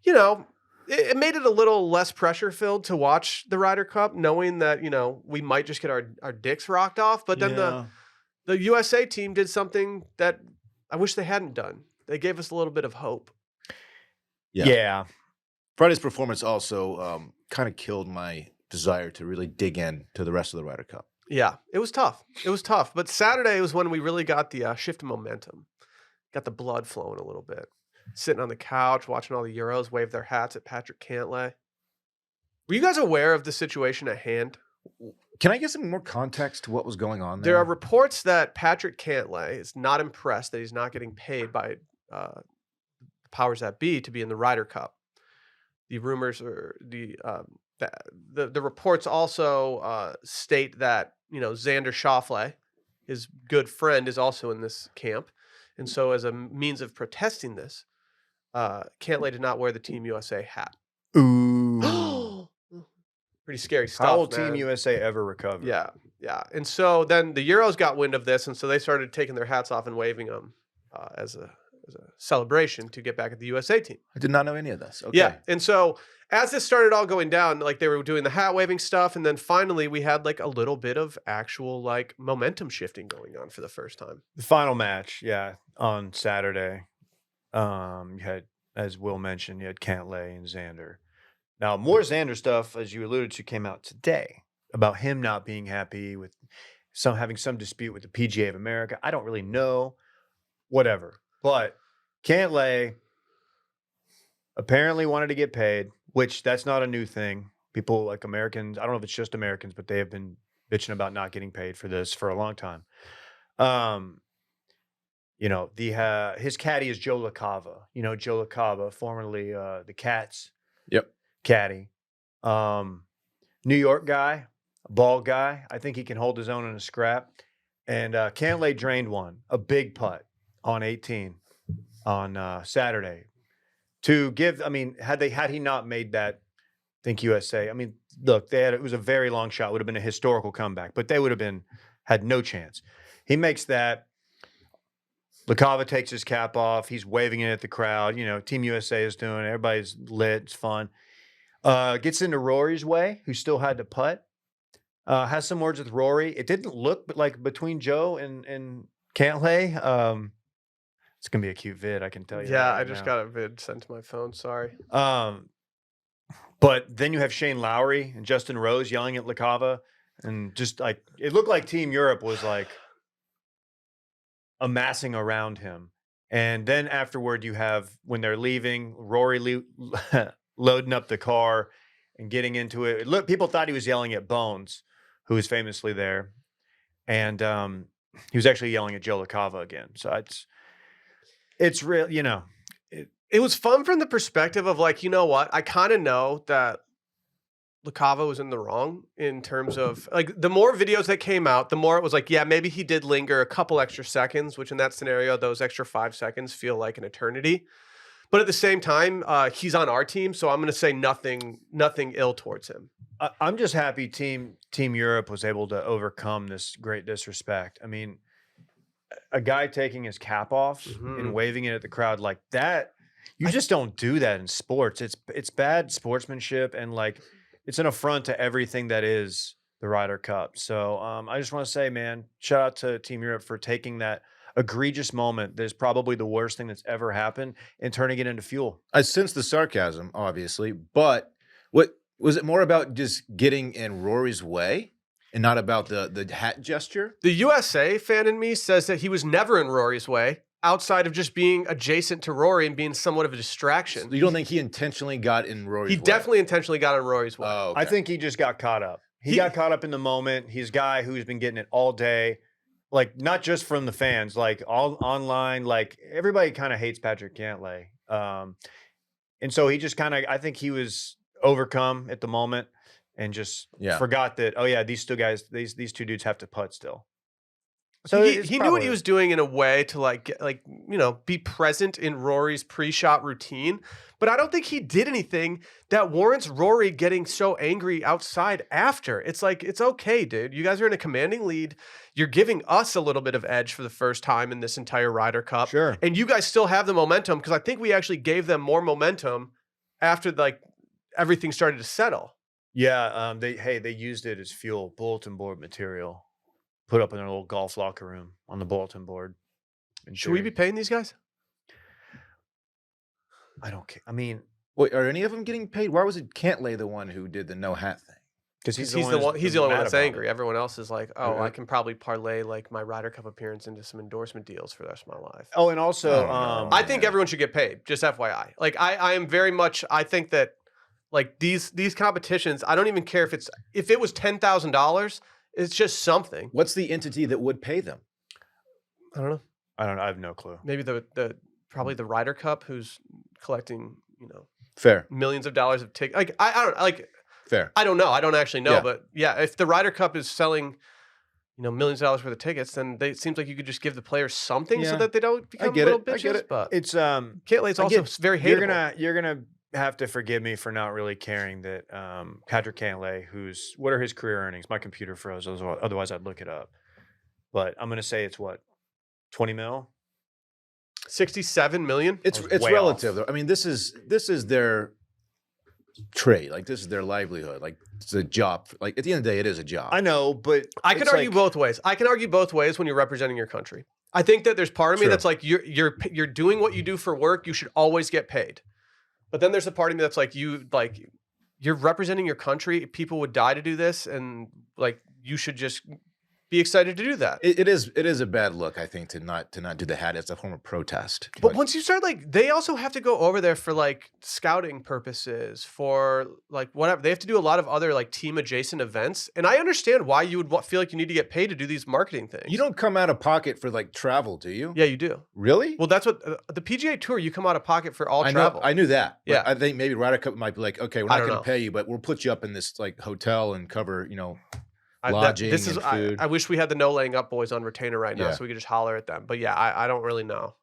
[SPEAKER 1] it made it a little less pressure filled to watch the Ryder Cup, knowing that, we might just get our dicks rocked off. But then the USA team did something that I wish they hadn't done. They gave us a little bit of hope.
[SPEAKER 2] Yeah.
[SPEAKER 3] Friday's performance also kind of killed my desire to really dig in to the rest of the Ryder Cup.
[SPEAKER 1] Yeah, it was tough. It was tough. But Saturday was when we really got the shift of momentum. Got the blood flowing a little bit. Sitting on the couch, watching all the Euros wave their hats at Patrick Cantlay. Were you guys aware of the situation at hand?
[SPEAKER 3] Can I get some more context to what was going on
[SPEAKER 1] There
[SPEAKER 3] there?
[SPEAKER 1] are reports that Patrick Cantlay is not impressed that he's not getting paid by powers that be to be in the Ryder Cup. The rumors or the reports also state that Xander Schauffele, his good friend, is also in this camp, and so as a means of protesting this, Cantlay did not wear the Team USA hat.
[SPEAKER 2] Ooh.
[SPEAKER 1] Pretty scary stuff.
[SPEAKER 2] How will
[SPEAKER 1] man.
[SPEAKER 2] Team USA ever recover?
[SPEAKER 1] Yeah. And so then the Euros got wind of this, and so they started taking their hats off and waving them as a celebration to get back at the USA team.
[SPEAKER 3] I did not know any of this. Okay.
[SPEAKER 1] Yeah. And so as this started all going down, like they were doing the hat waving stuff, and then finally we had like a little bit of actual like momentum shifting going on for the first time.
[SPEAKER 2] The final match, on Saturday, you had, as Will mentioned, you had Cantlay and Xander. Now, more Xander stuff, as you alluded to, came out today about him not being happy with having some dispute with the PGA of America. I don't really know, whatever. But Cantlay apparently wanted to get paid, which that's not a new thing. People like Americans, I don't know if it's just Americans, but they have been bitching about not getting paid for this for a long time. His caddy is Joe LaCava. Joe LaCava, formerly the Cats.
[SPEAKER 3] Yep.
[SPEAKER 2] Caddy. New York guy, ball guy. I think he can hold his own in a scrap. And Cantlay drained one, a big putt on 18 on Saturday. To give, had he not made that, I think USA, look, it was a very long shot, would have been a historical comeback, but they would have had no chance. He makes that. LaCava takes his cap off. He's waving it at the crowd. Team USA is doing it. Everybody's lit. It's fun. Gets into Rory's way, who still had to putt. Has some words with Rory. It didn't look like between Joe and Cantlay. It's going to be a cute vid, I can tell you.
[SPEAKER 1] Yeah, I just got a vid sent to my phone. Sorry.
[SPEAKER 2] But then you have Shane Lowry and Justin Rose yelling at LaCava. And just like, it looked like Team Europe was like amassing around him. And then afterward, you have, when they're leaving, Rory loading up the car and getting into it. Look, people thought he was yelling at Bones, who was famously there. And he was actually yelling at Joe LaCava again. So it's real,
[SPEAKER 1] It was fun from the perspective of like, you know what? I kind of know that LaCava was in the wrong in terms of like the more videos that came out, the more it was like, yeah, maybe he did linger a couple extra seconds, which in that scenario, those extra 5 seconds feel like an eternity. But at the same time, he's on our team, so I'm going to say nothing ill towards him.
[SPEAKER 2] I'm just happy Team Europe was able to overcome this great disrespect. A guy taking his cap off and waving it at the crowd like that, you just don't do that in sports. It's bad sportsmanship, and like it's an affront to everything that is the Ryder Cup. So I just want to say, man, shout out to Team Europe for taking that egregious moment that is probably the worst thing that's ever happened and turning it into fuel.
[SPEAKER 3] I sense the sarcasm, obviously, but what was it more about just getting in Rory's way and not about the hat gesture?
[SPEAKER 1] The USA fan in me says that he was never in Rory's way outside of just being adjacent to Rory and being somewhat of a distraction.
[SPEAKER 3] So you don't think he intentionally got in Rory's way?
[SPEAKER 1] He definitely intentionally got in Rory's way.
[SPEAKER 3] Oh, okay.
[SPEAKER 2] I think he just got caught up. He got caught up in the moment. He's a guy who's been getting it all day. Like, not just from the fans, like all online, like everybody kind of hates Patrick Cantlay. And so he just I think he was overcome at the moment and just forgot that, these two dudes have to putt still. So
[SPEAKER 1] he knew what he was doing in a way to be present in Rory's pre-shot routine, but I don't think he did anything that warrants Rory getting so angry outside after. It's like, it's okay, dude. You guys are in a commanding lead. You're giving us a little bit of edge for the first time in this entire Ryder Cup.
[SPEAKER 2] Sure.
[SPEAKER 1] And you guys still have the momentum, because I think we actually gave them more momentum after everything started to settle.
[SPEAKER 2] Yeah, they used it as fuel, bulletin board material. Put up in their little golf locker room on the bulletin board.
[SPEAKER 1] Should we be paying these guys?
[SPEAKER 2] I don't care.
[SPEAKER 3] Wait, are any of them getting paid? Why was it Cantlay the one who did the no hat thing?
[SPEAKER 2] Because
[SPEAKER 1] He's the only one that's angry. Everyone else is like, oh, I can probably parlay like my Ryder Cup appearance into some endorsement deals for the rest of my life.
[SPEAKER 2] Oh, and also,
[SPEAKER 1] I think everyone should get paid. Just FYI. Like I am very much. I think that like these competitions. I don't even care if it was $10,000. It's just something.
[SPEAKER 3] What's the entity that would pay them?
[SPEAKER 1] I don't know.
[SPEAKER 2] I have no clue.
[SPEAKER 1] Maybe probably the Ryder Cup, who's collecting
[SPEAKER 3] Fair.
[SPEAKER 1] millions of dollars of tickets. Like I don't like.
[SPEAKER 3] Fair.
[SPEAKER 1] I don't know. I don't actually know,
[SPEAKER 3] Yeah.
[SPEAKER 1] but yeah, if the Ryder Cup is selling, millions of dollars worth of tickets, then it seems like you could just give the players something so
[SPEAKER 3] Yeah.
[SPEAKER 1] that they don't become
[SPEAKER 3] get
[SPEAKER 1] little
[SPEAKER 3] it.
[SPEAKER 1] bitches.
[SPEAKER 3] I get it.
[SPEAKER 1] But
[SPEAKER 2] It's
[SPEAKER 1] Cantley's also very hateable.
[SPEAKER 2] You're gonna have to forgive me for not really caring that Patrick Cantley, what are his career earnings? My computer froze. Otherwise, I'd look it up. But I'm gonna say it's what, 20 mil.
[SPEAKER 1] 67 million.
[SPEAKER 3] It's
[SPEAKER 2] way
[SPEAKER 3] relative
[SPEAKER 2] off.
[SPEAKER 3] though. I mean, this is their trade. Like this is their livelihood. Like it's a job. Like at the end of the day, it is a job.
[SPEAKER 2] I know, but
[SPEAKER 1] I can argue both ways. I can argue both ways when you're representing your country. I think that there's part of me
[SPEAKER 3] True.
[SPEAKER 1] that's like you're doing what you do for work. You should always get paid. But then there's a part of me that's like you're representing your country. People would die to do this, and like you should just be excited to do that.
[SPEAKER 3] It is a bad look, I think, to not do the hat as a form of protest.
[SPEAKER 1] But once you start, like, they also have to go over there for like scouting purposes, for like whatever. They have to do a lot of other like team adjacent events, and I understand why you would feel like you need to get paid to do these marketing things.
[SPEAKER 3] You don't come out of pocket for like travel, do you?
[SPEAKER 1] Yeah, you do.
[SPEAKER 3] Really?
[SPEAKER 1] Well, that's what the PGA Tour. You come out of pocket for all travel.
[SPEAKER 3] I knew that.
[SPEAKER 1] Yeah.
[SPEAKER 3] I think maybe Ryder Cup might be like, okay, we're
[SPEAKER 1] I
[SPEAKER 3] not
[SPEAKER 1] don't
[SPEAKER 3] going
[SPEAKER 1] know.
[SPEAKER 3] to pay you, but we'll put you up in this like hotel and cover, lodging and food.
[SPEAKER 1] I wish we had the No Laying Up boys on retainer right now,
[SPEAKER 3] Yeah.
[SPEAKER 1] so we could just holler at them. But yeah, I don't really know.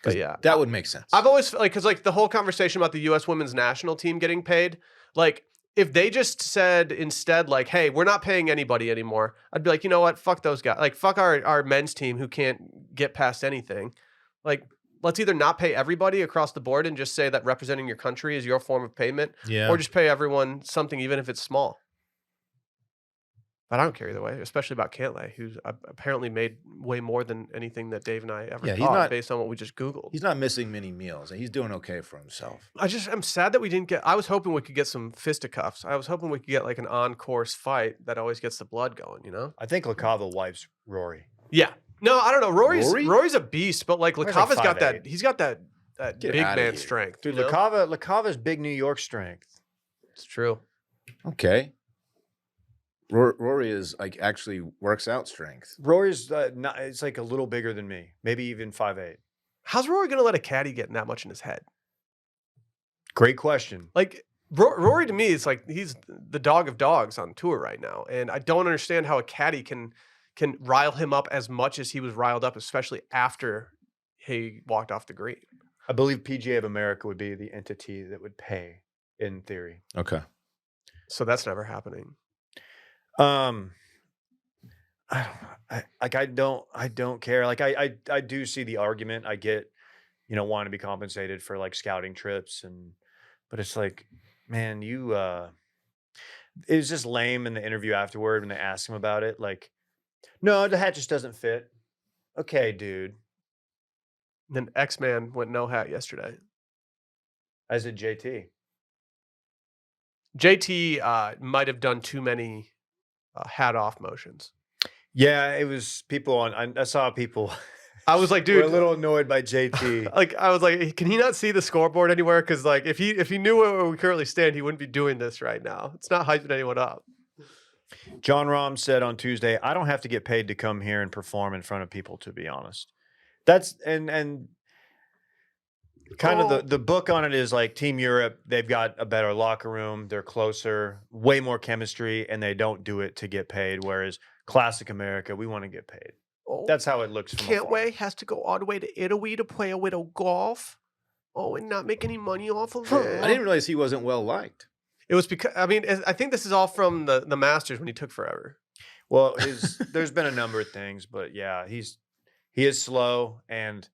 [SPEAKER 1] But yeah,
[SPEAKER 3] That would make sense.
[SPEAKER 1] I've always because like the whole conversation about the U.S. women's national team getting paid, like if they just said instead like, hey, we're not paying anybody anymore, I'd be like, you know what, fuck those guys, like fuck our men's team who can't get past anything. Like let's either not pay everybody across the board and just say that representing your country is your form of payment, or just pay everyone something even if it's small. But I don't care either way, especially about Cantley, who's apparently made way more than anything that Dave and I ever thought based on what we just Googled.
[SPEAKER 3] He's not missing many meals, and he's doing okay for himself.
[SPEAKER 1] I'm sad that we didn't get. I was hoping we could get some fisticuffs. I was hoping we could get like an on-course fight that always gets the blood going.
[SPEAKER 2] I think LaCava wipes Rory.
[SPEAKER 1] Yeah. No, I don't know.
[SPEAKER 3] Rory?
[SPEAKER 1] Rory's a beast, but like
[SPEAKER 2] Rory's
[SPEAKER 1] LaCava's
[SPEAKER 2] like
[SPEAKER 1] got that.
[SPEAKER 2] 5'8".
[SPEAKER 1] He's got that
[SPEAKER 3] Get
[SPEAKER 1] big
[SPEAKER 3] outta
[SPEAKER 1] man
[SPEAKER 3] here.
[SPEAKER 1] strength.
[SPEAKER 2] Dude,
[SPEAKER 1] you know?
[SPEAKER 2] LaCava's big New York strength.
[SPEAKER 1] It's true.
[SPEAKER 3] Okay. Rory is like actually works out strength.
[SPEAKER 2] Rory's it's like a little bigger than me, maybe even 5'8".
[SPEAKER 1] How's Rory gonna let a caddy get that much in his head?
[SPEAKER 2] Great question.
[SPEAKER 1] Like Rory to me is like he's the dog of dogs on tour right now, and I don't understand how a caddy can rile him up as much as he was riled up, especially after he walked off the green.
[SPEAKER 2] I believe PGA of America would be the entity that would pay, in theory.
[SPEAKER 3] Okay.
[SPEAKER 1] So that's never happening.
[SPEAKER 2] I don't care. Like I do see the argument. I get, wanting to be compensated for like scouting trips but it's like, man, it was just lame in the interview afterward when they asked him about it. Like, no, the hat just doesn't fit. Okay, dude.
[SPEAKER 1] Then X-Man went no hat yesterday.
[SPEAKER 2] As did JT.
[SPEAKER 1] JT might have done too many hat off motions.
[SPEAKER 2] Yeah, it was people I saw people.
[SPEAKER 1] I was like,
[SPEAKER 2] Dude,
[SPEAKER 1] dude,
[SPEAKER 2] a little annoyed by JT.
[SPEAKER 1] like I was like, can he not see the scoreboard anywhere? Because like if he knew where we currently stand, he wouldn't be doing this right now. It's not hyping anyone up.
[SPEAKER 2] John Rahm said on Tuesday, I don't have to get paid to come here and perform in front of people, to be honest. That's and kind of the book on it is like Team Europe, they've got a better locker room, they're closer, way more chemistry, and they don't do it to get paid. Whereas Classic America, we want to get paid.
[SPEAKER 1] Oh,
[SPEAKER 2] That's how it looks from afar.
[SPEAKER 1] Cantley has to go all the way to Italy to play a little golf. Oh, and not make any money off of
[SPEAKER 3] I
[SPEAKER 1] it.
[SPEAKER 3] didn't realize he wasn't well liked.
[SPEAKER 1] It was because I think this is all from the Masters when he took forever.
[SPEAKER 2] Well, there's been a number of things, but yeah, he is slow and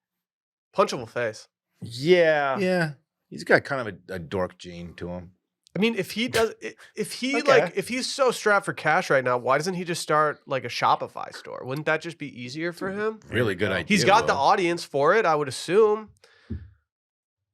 [SPEAKER 1] Punchable face.
[SPEAKER 3] Yeah. He's got kind of a dork gene to him.
[SPEAKER 1] I mean, if he's so strapped for cash right now, why doesn't he just start like a Shopify store? Wouldn't that just be easier for him?
[SPEAKER 3] Really good idea.
[SPEAKER 1] He's got the
[SPEAKER 3] Will.
[SPEAKER 1] audience for it, I would assume.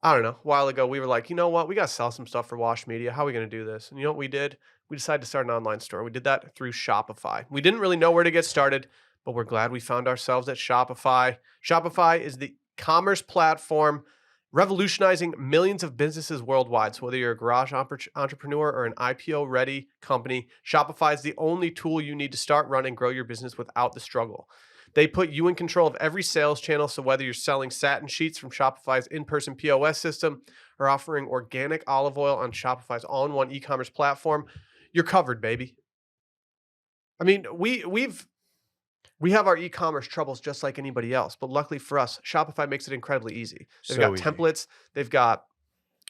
[SPEAKER 1] I don't know, a while ago, we were like, you know what? We got to sell some stuff for Wash Media. How are we going to do this? And you know what we did? We decided to start an online store. We did that through Shopify. We didn't really know where to get started, but we're glad we found ourselves at Shopify. Shopify is the commerce platform revolutionizing millions of businesses worldwide. So whether you're a garage entrepreneur or an IPO-ready company, Shopify is the only tool you need to start, run, and grow your business without the struggle. They put you in control of every sales channel. So whether you're selling satin sheets from Shopify's in-person POS system or offering organic olive oil on Shopify's all-in-one e-commerce platform, you're covered, baby. I mean, we have our e-commerce troubles just like anybody else, but luckily for us, Shopify makes it incredibly easy. They've got
[SPEAKER 2] easy.
[SPEAKER 1] templates. They've got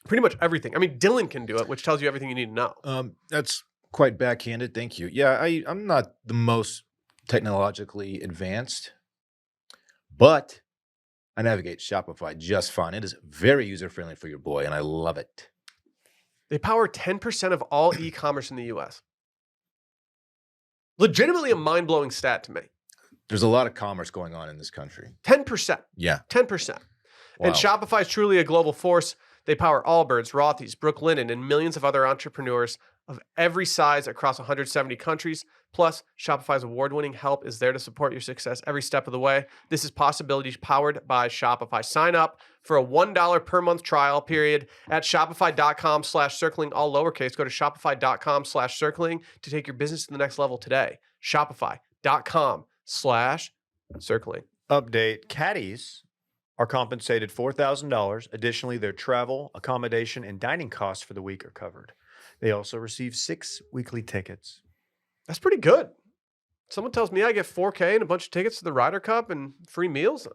[SPEAKER 1] pretty much everything. I mean, Dylan can do it, which tells you everything you need to know.
[SPEAKER 3] That's quite backhanded. Thank you. Yeah, I'm not the most technologically advanced, but I navigate Shopify just fine. It is very user-friendly for your boy, and I love it.
[SPEAKER 1] They power 10% of all e-commerce in the U.S. Legitimately a mind-blowing stat to me.
[SPEAKER 3] There's a lot of commerce going on in this country.
[SPEAKER 1] 10%.
[SPEAKER 3] Yeah.
[SPEAKER 1] 10%.
[SPEAKER 3] Wow.
[SPEAKER 1] And Shopify is truly a global force. They power Allbirds, Rothy's, Brooklinen, and millions of other entrepreneurs of every size across 170 countries. Plus, Shopify's award-winning help is there to support your success every step of the way. This is Possibilities powered by Shopify. Sign up for a $1 per month trial period at shopify.com/circling, all lowercase. Go to shopify.com/circling to take your business to the next level today. Shopify.com/circling.
[SPEAKER 2] Update: caddies are compensated $4,000. Additionally, their travel, accommodation, and dining costs for the week are covered. They also receive 6 weekly tickets.
[SPEAKER 1] That's pretty good. Someone tells me I get $4K and a bunch of tickets to the Ryder Cup and free meals.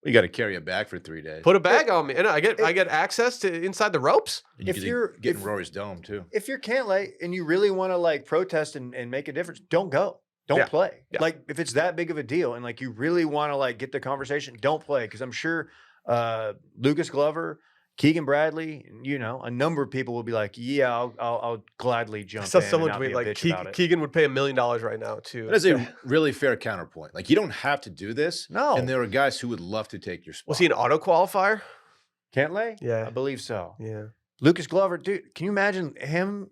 [SPEAKER 3] You got to carry a bag for 3 days.
[SPEAKER 1] Put a bag on me, and I get access to inside the ropes.
[SPEAKER 3] And
[SPEAKER 2] if you're
[SPEAKER 3] getting Rory's dome too.
[SPEAKER 2] If you're Cantlay and you really want to like protest and make a difference, don't go. Don't
[SPEAKER 1] Yeah.
[SPEAKER 2] play.
[SPEAKER 1] Yeah.
[SPEAKER 2] Like if it's that big of a deal and like you really want to like get the conversation, don't play. Because I'm sure Lucas Glover, Keegan Bradley, a number of people will be like, yeah, I'll gladly jump
[SPEAKER 1] I saw
[SPEAKER 2] in
[SPEAKER 1] someone
[SPEAKER 2] and not
[SPEAKER 1] tweet
[SPEAKER 2] be a
[SPEAKER 1] like
[SPEAKER 2] bitch about it.
[SPEAKER 1] Keegan would pay $1 million right now too.
[SPEAKER 3] That is a really fair counterpoint. Like, you don't have to do this.
[SPEAKER 2] No.
[SPEAKER 3] And there are guys who would love to take your spot.
[SPEAKER 1] Was he an auto qualifier?
[SPEAKER 2] Cantlay?
[SPEAKER 1] Yeah.
[SPEAKER 2] I believe so.
[SPEAKER 1] Yeah.
[SPEAKER 2] Lucas Glover, dude, can you imagine him?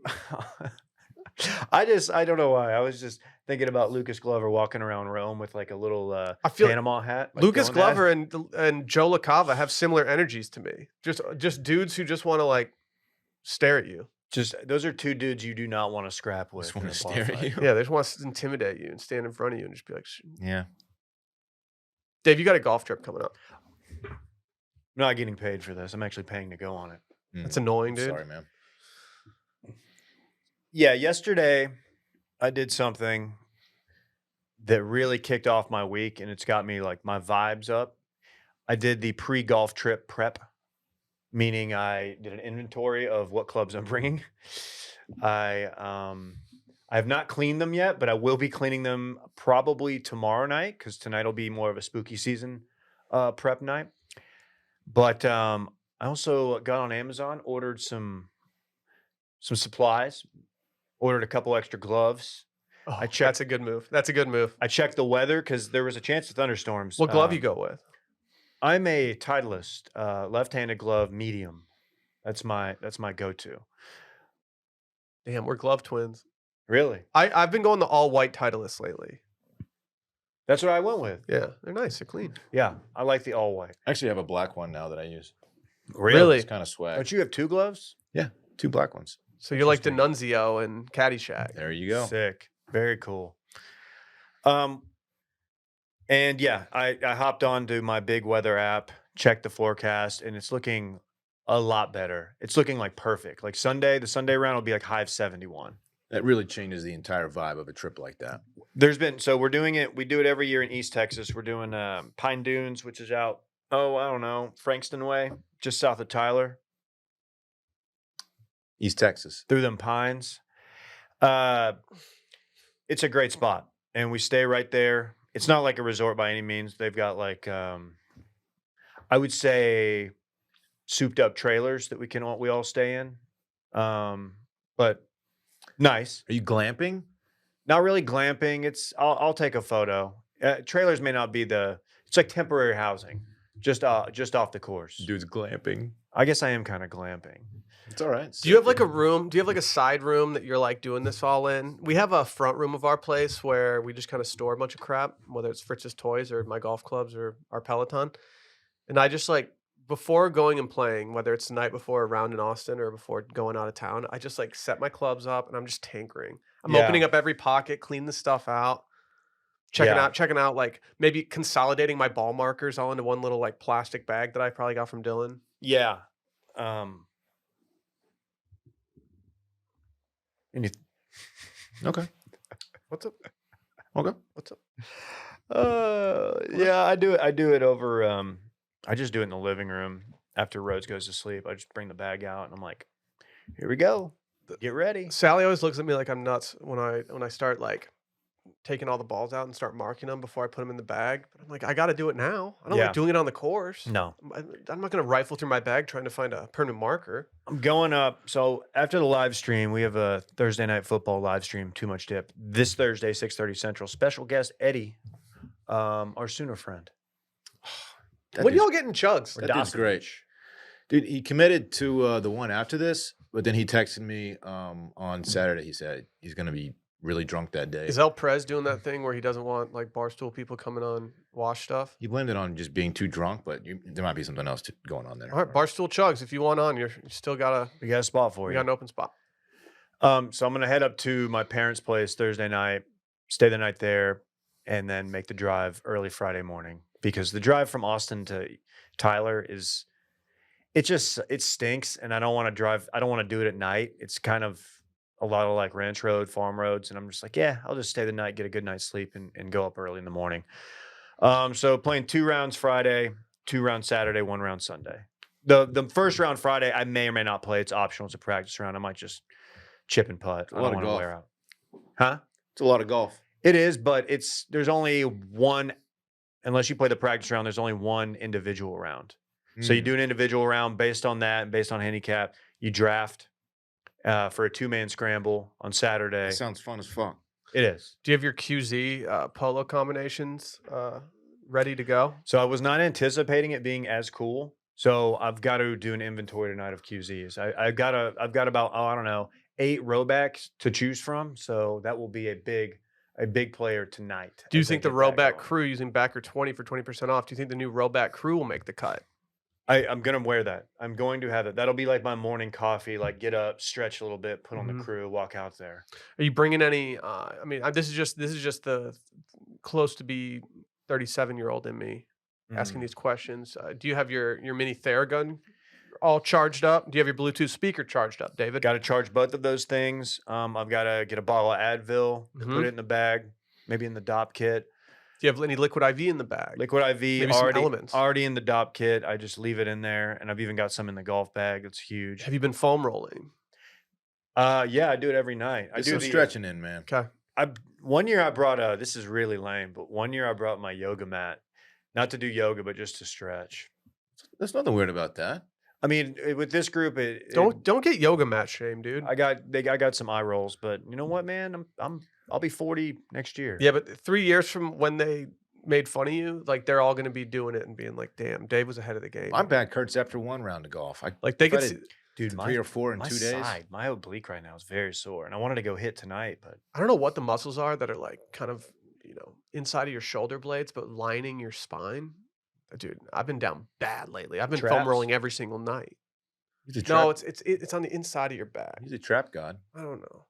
[SPEAKER 2] I don't know why. I was just thinking about Lucas Glover walking around Rome with like a little
[SPEAKER 1] I feel
[SPEAKER 2] Panama hat. Like
[SPEAKER 1] Lucas
[SPEAKER 2] going at-
[SPEAKER 1] Glover and Joe LaCava have similar energies to me. Just dudes who just want to like stare at you.
[SPEAKER 2] Just those are two dudes you do not want to scrap with.
[SPEAKER 3] Just want
[SPEAKER 2] in
[SPEAKER 3] to
[SPEAKER 2] a
[SPEAKER 3] stare at
[SPEAKER 2] qualifier.
[SPEAKER 3] you.
[SPEAKER 1] Yeah, they just want to intimidate you and stand in front of you and just be like,
[SPEAKER 3] Yeah.
[SPEAKER 1] Dave, you got a golf trip coming up.
[SPEAKER 2] I'm not getting paid for this. I'm actually paying to go on it.
[SPEAKER 1] That's annoying, dude.
[SPEAKER 3] Sorry, man.
[SPEAKER 2] Yeah, yesterday I did something that really kicked off my week and it's got me like my vibes up. I did the pre-golf trip prep, meaning I did an inventory of what clubs I'm bringing. I have not cleaned them yet, but I will be cleaning them probably tomorrow night because tonight will be more of a spooky season prep night. But I also got on Amazon, ordered some supplies, ordered a couple extra gloves.
[SPEAKER 1] Oh,
[SPEAKER 2] I checked-
[SPEAKER 1] that's a good move. That's a good move.
[SPEAKER 2] I checked the weather because there was a chance of thunderstorms.
[SPEAKER 1] What glove you go with?
[SPEAKER 2] I'm a Titleist, left-handed glove, medium. That's my go-to.
[SPEAKER 1] Damn, we're glove twins.
[SPEAKER 2] Really?
[SPEAKER 1] I've been going the all white Titleist lately.
[SPEAKER 2] That's what I went with.
[SPEAKER 1] Yeah, they're nice. They're clean.
[SPEAKER 2] Yeah, I like the all white.
[SPEAKER 3] I actually have a black one now that I use.
[SPEAKER 1] Really?
[SPEAKER 3] It's kind of swag.
[SPEAKER 2] Don't you have 2 gloves?
[SPEAKER 3] Yeah, 2 black ones.
[SPEAKER 1] So you're like D'Annunzio and Caddyshack.
[SPEAKER 3] There you go.
[SPEAKER 2] Sick. Very cool. And yeah, I hopped onto my big weather app, checked the forecast, and it's looking a lot better. It's looking like perfect. Like the Sunday round will be like high of 71.
[SPEAKER 3] That really changes the entire vibe of a trip like that.
[SPEAKER 2] We do it every year in East Texas. We're doing Pine Dunes, which is out, I don't know, Frankston way, just south of Tyler,
[SPEAKER 3] East Texas.
[SPEAKER 2] through them pines. It's a great spot, and we stay right there. It's not like a resort by any means. They've got like, I would say, souped up trailers that we all stay in, but nice.
[SPEAKER 3] Are you glamping?
[SPEAKER 2] Not really glamping. I'll take a photo. Trailers may not be it's like temporary housing, just off the course.
[SPEAKER 3] Dude's glamping.
[SPEAKER 2] I guess I am kind of glamping.
[SPEAKER 3] It's all right.
[SPEAKER 1] Do you have like a room? Do you have like a side room that you're like doing this all in? We have a front room of our place where we just kind of store a bunch of crap, whether it's Fritz's toys or my golf clubs or our Peloton. And I just like before going and playing, whether it's the night before a round in Austin or before going out of town, I just like set my clubs up and I'm just tinkering. I'm
[SPEAKER 2] Yeah.
[SPEAKER 1] opening up every pocket, clean the stuff out,
[SPEAKER 2] Yeah.
[SPEAKER 1] checking out like maybe consolidating my ball markers all into one little like plastic bag that I probably got from Dylan.
[SPEAKER 2] Yeah. And you,
[SPEAKER 3] Okay.
[SPEAKER 1] What's up?
[SPEAKER 3] Okay.
[SPEAKER 1] What's up?
[SPEAKER 2] yeah, I do it. I do it over. I just do it in the living room after Rhodes goes to sleep. I just bring the bag out and I'm like, here we go. Get ready.
[SPEAKER 1] Sally always looks at me like I'm nuts when I start like taking all the balls out and start marking them before I put them in the bag. But I'm like, I got to do it now. I don't
[SPEAKER 2] Yeah.
[SPEAKER 1] like doing it on the course.
[SPEAKER 2] No.
[SPEAKER 1] I'm not going to rifle through my bag trying to find a permanent marker.
[SPEAKER 2] I'm going up. So after the live stream, we have a Thursday night football live stream, Too Much Dip. This Thursday, 6:30 Central. Special guest Eddie, our Sooner friend.
[SPEAKER 1] When y'all getting chugs?
[SPEAKER 3] That dude's great. Dude, he committed to the one after this, but then he texted me on Saturday. He said he's going to be really drunk that day.
[SPEAKER 1] Is El Prez doing that thing where he doesn't want like Barstool people coming on wash stuff?
[SPEAKER 3] He blamed it on just being too drunk, but there might be something else going on there.
[SPEAKER 1] All right, Barstool chugs. If you want on, you still got
[SPEAKER 2] We got a spot for you.
[SPEAKER 1] an open spot.
[SPEAKER 2] So I'm gonna head up to my parents' place Thursday night, stay the night there, and then make the drive early Friday morning. Because the drive from Austin to Tyler it stinks, and I don't want to drive. I don't want to do it at night. It's kind of a lot of like ranch road, farm roads, and I'm just like, yeah, I'll just stay the night, get a good night's sleep, and go up early in the morning. So playing 2 rounds Friday, 2 rounds Saturday, 1 round Sunday. The first round Friday, I may or may not play. It's optional. It's a practice round. I might just chip and putt. I
[SPEAKER 3] A lot
[SPEAKER 2] don't
[SPEAKER 3] of
[SPEAKER 2] want to
[SPEAKER 3] golf.
[SPEAKER 2] wear out. Huh?
[SPEAKER 3] It's a lot of golf.
[SPEAKER 2] It is, but there's only one, unless you play the practice round, there's only one individual round. So you do an individual round based on that, and based on handicap. You draft for a 2-man scramble on Saturday.
[SPEAKER 3] That sounds fun as fuck.
[SPEAKER 2] It is.
[SPEAKER 1] Do you have your QZ polo combinations ready to go?
[SPEAKER 2] So I was not anticipating it being as cool. So I've got to do an inventory tonight of QZs. I've got about, I don't know, 8 rowbacks to choose from. So that will be a big player tonight.
[SPEAKER 1] Do you
[SPEAKER 2] as I
[SPEAKER 1] think the
[SPEAKER 2] get that
[SPEAKER 1] rowback
[SPEAKER 2] going.
[SPEAKER 1] crew using backer 20 for 20% off? Do you think the new rowback crew will make the cut?
[SPEAKER 2] I'm going to wear that. I'm going to have it. That'll be like my morning coffee, like get up, stretch a little bit, put on the crew, walk out there.
[SPEAKER 1] Are you bringing any? I mean, this is just the close to be 37-year-old in me asking these questions. Do you have your mini Theragun all charged up? Do you have your Bluetooth speaker charged up, David?
[SPEAKER 2] Got to charge both of those things. I've got to get a bottle of Advil, put it in the bag, maybe in the DOP kit.
[SPEAKER 1] Do you have any liquid IV in the bag?
[SPEAKER 2] Liquid IV
[SPEAKER 1] Maybe some elements.
[SPEAKER 2] already in the DOP kit. I just leave it in there, and I've even got some in the golf bag. It's huge.
[SPEAKER 1] Have you been foam rolling?
[SPEAKER 2] Yeah, I do it every night. I
[SPEAKER 3] Get
[SPEAKER 2] do
[SPEAKER 3] some
[SPEAKER 2] the
[SPEAKER 3] stretching in, man.
[SPEAKER 1] Okay.
[SPEAKER 2] One year I brought this is really lame, but one year I brought my yoga mat, not to do yoga, but just to stretch.
[SPEAKER 3] There's nothing weird about that.
[SPEAKER 2] I mean, with this group,
[SPEAKER 1] Don't get yoga mat shame, dude.
[SPEAKER 2] I got some eye rolls, but you know what, man? I'll be 40 next year.
[SPEAKER 1] Yeah, but 3 years from when they made fun of you, like they're all going to be doing it and being like, "Damn, Dave was ahead of the game."
[SPEAKER 3] My back hurts after 1 round of golf.
[SPEAKER 1] Like they could
[SPEAKER 3] fretted
[SPEAKER 1] see,
[SPEAKER 2] Dude,
[SPEAKER 3] 3 or 4 in
[SPEAKER 2] my
[SPEAKER 3] 2 days.
[SPEAKER 2] side, my oblique right now is very sore, and I wanted to go hit tonight, but
[SPEAKER 1] I don't know what the muscles are that are like kind of, inside of your shoulder blades, but lining your spine. Dude, I've been down bad lately. I've been foam
[SPEAKER 2] Traps?
[SPEAKER 1] rolling every single night.
[SPEAKER 3] He's a
[SPEAKER 1] No,
[SPEAKER 3] trap,
[SPEAKER 1] it's on the inside of your back.
[SPEAKER 3] he's a trap god.
[SPEAKER 1] I don't know.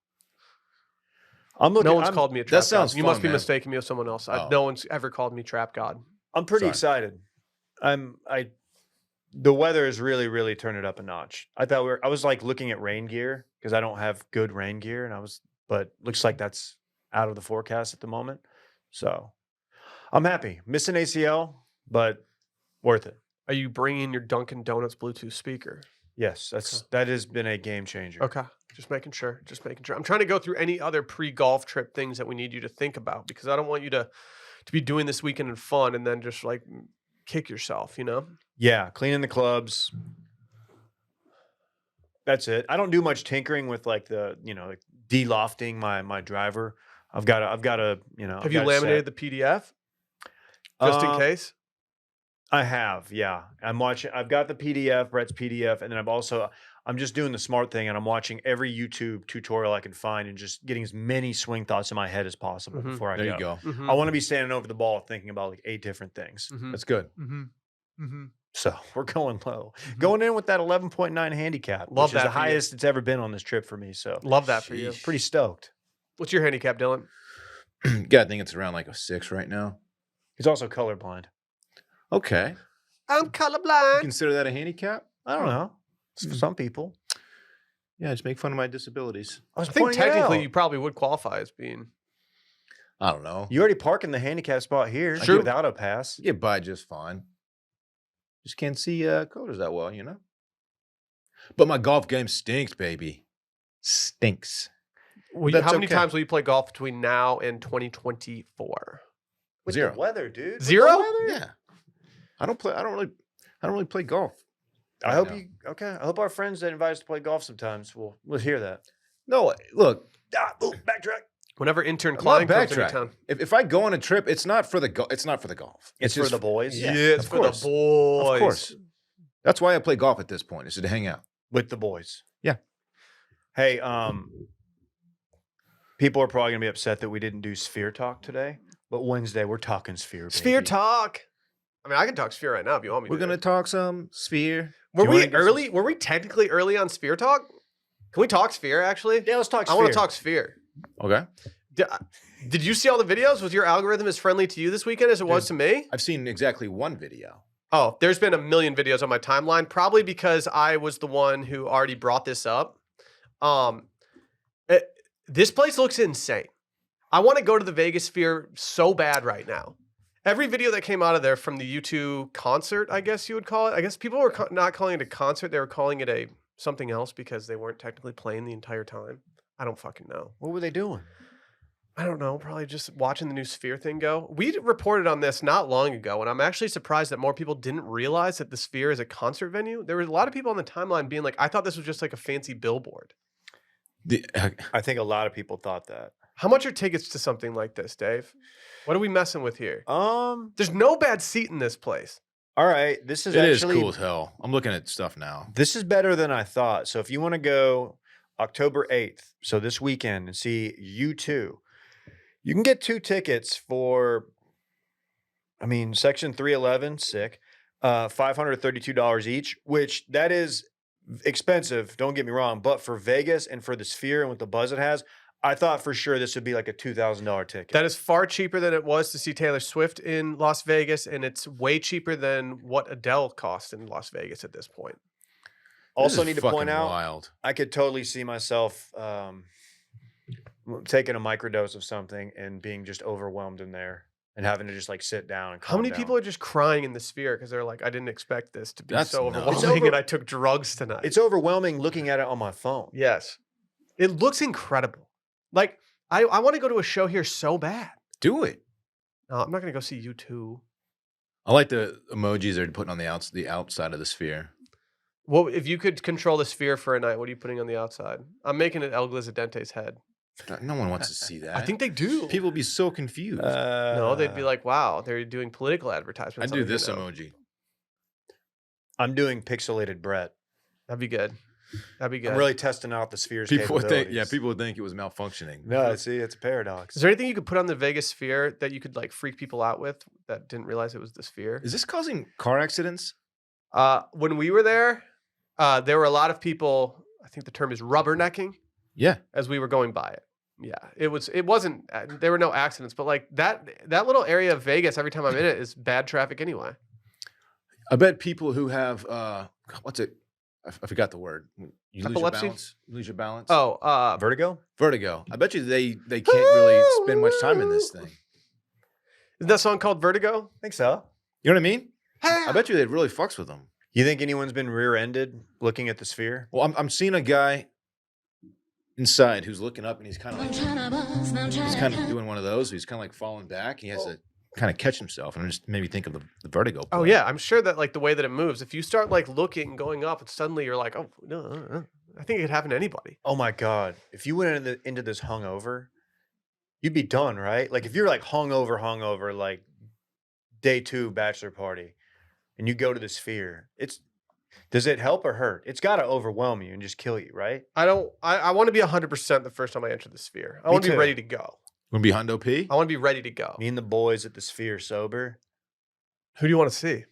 [SPEAKER 2] I'm looking.
[SPEAKER 1] No one's called me a trap
[SPEAKER 3] sounds
[SPEAKER 1] god. You must
[SPEAKER 3] fun,
[SPEAKER 1] be
[SPEAKER 3] man.
[SPEAKER 1] mistaking me with someone else.
[SPEAKER 3] Oh.
[SPEAKER 1] No one's ever called me trap god.
[SPEAKER 2] I'm pretty
[SPEAKER 3] Sorry.
[SPEAKER 2] excited. The weather is really, really turning it up a notch. I was like looking at rain gear because I don't have good rain gear, but looks like that's out of the forecast at the moment. So I'm happy. Missing ACL, but worth it.
[SPEAKER 1] Are you bringing your Dunkin' Donuts Bluetooth speaker?
[SPEAKER 2] Yes, that has been a game changer.
[SPEAKER 1] Okay. Just making sure. I'm trying to go through any other pre-golf trip things that we need you to think about because I don't want you to be doing this weekend in fun and then just like kick yourself,
[SPEAKER 2] Yeah, cleaning the clubs. That's it. I don't do much tinkering with like the, like de-lofting my driver. I've got to,
[SPEAKER 1] Have you laminated the PDF just in case?
[SPEAKER 2] I have, yeah. I'm watching. I've got the PDF, Brett's PDF, and then I'm just doing the smart thing, and I'm watching every YouTube tutorial I can find, and just getting as many swing thoughts in my head as possible
[SPEAKER 1] Mhm.
[SPEAKER 2] before I
[SPEAKER 3] There
[SPEAKER 2] go.
[SPEAKER 3] you go.
[SPEAKER 1] Mhm.
[SPEAKER 2] I want to be standing over the ball thinking about like 8 different things.
[SPEAKER 1] Mhm.
[SPEAKER 3] That's good.
[SPEAKER 2] So we're going low, going in with that 11.9 handicap,
[SPEAKER 1] Love
[SPEAKER 2] which is
[SPEAKER 1] that
[SPEAKER 2] the
[SPEAKER 1] for you.
[SPEAKER 2] highest it's ever been on this trip for me. So
[SPEAKER 1] Love that for you.
[SPEAKER 3] Sheesh.
[SPEAKER 2] pretty stoked.
[SPEAKER 1] What's your handicap, Dylan?
[SPEAKER 3] Yeah, I think it's around like a 6 right now.
[SPEAKER 2] He's also colorblind.
[SPEAKER 3] Okay.
[SPEAKER 1] I'm
[SPEAKER 3] You
[SPEAKER 1] colorblind.
[SPEAKER 3] consider that a handicap?
[SPEAKER 2] I don't know. It's for some people.
[SPEAKER 3] Yeah, just make fun of my disabilities.
[SPEAKER 2] I was
[SPEAKER 1] I think
[SPEAKER 2] pointing it
[SPEAKER 1] technically
[SPEAKER 2] out.
[SPEAKER 1] you probably would qualify as being.
[SPEAKER 3] I don't know.
[SPEAKER 2] You already park in the handicap spot here
[SPEAKER 1] True.
[SPEAKER 2] without a pass.
[SPEAKER 3] You get by just fine. Just can't see colors that well, you know? But my golf game stinks, baby. Stinks.
[SPEAKER 1] Will you,
[SPEAKER 3] That's
[SPEAKER 1] how many
[SPEAKER 3] okay.
[SPEAKER 1] times will you play golf between now and 2024?
[SPEAKER 2] With
[SPEAKER 3] 0.
[SPEAKER 2] the weather, dude. With the
[SPEAKER 1] 0?
[SPEAKER 2] weather?
[SPEAKER 3] Yeah. I don't really play golf.
[SPEAKER 2] I
[SPEAKER 3] right
[SPEAKER 2] hope
[SPEAKER 3] now.
[SPEAKER 2] I hope our friends that invite us to play golf sometimes will hear that.
[SPEAKER 3] No, look,
[SPEAKER 2] Backtrack.
[SPEAKER 1] Whenever intern
[SPEAKER 3] I'm
[SPEAKER 1] Klein
[SPEAKER 3] not
[SPEAKER 1] comes into
[SPEAKER 3] backtracking.
[SPEAKER 1] town.
[SPEAKER 3] If I go on a trip, it's not for the it's not for the golf.
[SPEAKER 2] It's for
[SPEAKER 3] just
[SPEAKER 2] the boys.
[SPEAKER 1] Yeah,
[SPEAKER 3] Yeah,
[SPEAKER 1] it's
[SPEAKER 3] of
[SPEAKER 1] for
[SPEAKER 3] course.
[SPEAKER 1] the boys.
[SPEAKER 3] Of course. That's why I play golf at this point, is to hang out.
[SPEAKER 2] With the boys.
[SPEAKER 3] Yeah.
[SPEAKER 2] Hey, people are probably gonna be upset that we didn't do Sphere Talk today, but Wednesday we're talking Sphere.
[SPEAKER 1] Sphere
[SPEAKER 2] baby.
[SPEAKER 1] talk. I mean, I can talk Sphere right now if you want me
[SPEAKER 3] We're
[SPEAKER 1] to.
[SPEAKER 3] gonna talk some Sphere.
[SPEAKER 1] Were
[SPEAKER 2] Do you
[SPEAKER 1] we
[SPEAKER 2] wanna get some-
[SPEAKER 1] early? Were we technically early on Sphere talk? Can we talk Sphere actually?
[SPEAKER 2] Yeah, let's talk
[SPEAKER 1] I
[SPEAKER 2] Sphere.
[SPEAKER 1] want to talk Sphere.
[SPEAKER 3] Okay.
[SPEAKER 1] Did you see all the videos? Was your algorithm as friendly to you this weekend as it was to me?
[SPEAKER 3] I've seen exactly one video.
[SPEAKER 1] Oh, there's been a million videos on my timeline, probably because I was the one who already brought this up. This place looks insane. I want to go to the Vegas Sphere so bad right now. Every video that came out of there from the U2 concert, I guess you would call it. I guess people were not calling it a concert; they were calling it a something else because they weren't technically playing the entire time. I don't fucking know.
[SPEAKER 2] What were they doing?
[SPEAKER 1] I don't know. Probably just watching the new Sphere thing go. We reported on this not long ago, and I'm actually surprised that more people didn't realize that the Sphere is a concert venue. There were a lot of people on the timeline being like, "I thought this was just like a fancy billboard."
[SPEAKER 2] I think a lot of people thought that.
[SPEAKER 1] How much are tickets to something like this, Dave? What are we messing with here?
[SPEAKER 2] All
[SPEAKER 1] There's no bad seat in this place.
[SPEAKER 2] right. This is
[SPEAKER 3] It is
[SPEAKER 2] actually
[SPEAKER 3] cool as hell. I'm looking at stuff now.
[SPEAKER 2] This is better than I thought. So if you want to go October 8th, so this weekend, and see U2, you can get 2 tickets for, Section 311, sick, $532 each, which that is expensive. Don't get me wrong. But for Vegas and for the Sphere and with the buzz it has, I thought for sure this would be like a $2,000 ticket.
[SPEAKER 1] That is far cheaper than it was to see Taylor Swift in Las Vegas, and it's way cheaper than what Adele cost in Las Vegas at this point.
[SPEAKER 2] Also
[SPEAKER 3] This is
[SPEAKER 2] need to point
[SPEAKER 3] fucking
[SPEAKER 2] out,
[SPEAKER 3] wild.
[SPEAKER 2] I could totally see myself taking a microdose of something and being just overwhelmed in there and having to just like sit down and
[SPEAKER 1] How
[SPEAKER 2] calm
[SPEAKER 1] many
[SPEAKER 2] down.
[SPEAKER 1] people are just crying in the Sphere because they're like, I didn't expect this to be
[SPEAKER 3] That's
[SPEAKER 1] so
[SPEAKER 3] nuts.
[SPEAKER 1] overwhelming,
[SPEAKER 2] It's
[SPEAKER 1] and I took drugs tonight.
[SPEAKER 2] It's overwhelming looking at it on my phone.
[SPEAKER 1] Yes. It looks incredible. Like, I want to go to a show here so bad.
[SPEAKER 3] Do it.
[SPEAKER 1] No, I'm not going to go see U2.
[SPEAKER 3] I like the emojis they're putting on the outside of the Sphere.
[SPEAKER 1] Well, if you could control the Sphere for a night, what are you putting on the outside? I'm making it El Glizidente's head.
[SPEAKER 3] No one wants to see that.
[SPEAKER 1] I think they do.
[SPEAKER 3] people would be so confused.
[SPEAKER 1] No, they'd be like, wow, they're doing political
[SPEAKER 3] I
[SPEAKER 1] advertisements.
[SPEAKER 3] do
[SPEAKER 1] on here
[SPEAKER 3] this
[SPEAKER 1] now.
[SPEAKER 3] emoji.
[SPEAKER 2] I'm doing pixelated Brett.
[SPEAKER 1] That'd be good. That'd be good.
[SPEAKER 2] I'm really testing out the Sphere's
[SPEAKER 3] People would think,
[SPEAKER 2] capabilities.
[SPEAKER 3] people would think it was malfunctioning.
[SPEAKER 2] No, see, it's a paradox.
[SPEAKER 1] Is there anything you could put on the Vegas Sphere that you could like freak people out with that didn't realize it was the Sphere?
[SPEAKER 3] Is this causing car accidents?
[SPEAKER 1] When we were there were a lot of people, I think the term is rubbernecking,
[SPEAKER 3] Yeah.
[SPEAKER 1] as we were going by it. Yeah, it wasn't, there were no accidents, but like that little area of Vegas, every time I'm in it is bad traffic anyway.
[SPEAKER 3] I bet people who have what's it? I forgot the word. You lose your
[SPEAKER 1] Epilepsy?
[SPEAKER 3] balance. You lose your balance.
[SPEAKER 1] Oh,
[SPEAKER 2] Vertigo?
[SPEAKER 3] Vertigo. I bet you they can't really spend much time in this thing.
[SPEAKER 1] isn't that song called Vertigo?
[SPEAKER 2] I think so.
[SPEAKER 3] You know what I mean? I bet you they really fucks with them.
[SPEAKER 2] You think anyone's been rear-ended looking at the Sphere?
[SPEAKER 3] Well, I'm seeing a guy inside who's looking up and he's kind of doing one of those. He's kind of like falling back. He has to kind of catch himself, and it just made me think of the vertigo.
[SPEAKER 1] Oh
[SPEAKER 3] play.
[SPEAKER 1] yeah, I'm sure that like the way that it moves, if you start like looking, going up, and suddenly you're like, oh no, I think it could happen to anybody.
[SPEAKER 2] Oh my God. If you went into this hungover, you'd be done, right? Like if you're like hungover, like day 2 bachelor party, and you go to the sphere, does it help or hurt? It's got to overwhelm you and just kill you, right?
[SPEAKER 1] I want to be 100% the first time I enter the sphere. I want to be
[SPEAKER 2] too.
[SPEAKER 1] ready to go.
[SPEAKER 3] Gonna be Hundo P?
[SPEAKER 1] I want to be ready to go.
[SPEAKER 2] Me and the boys at the sphere sober.
[SPEAKER 1] Who do you want to see?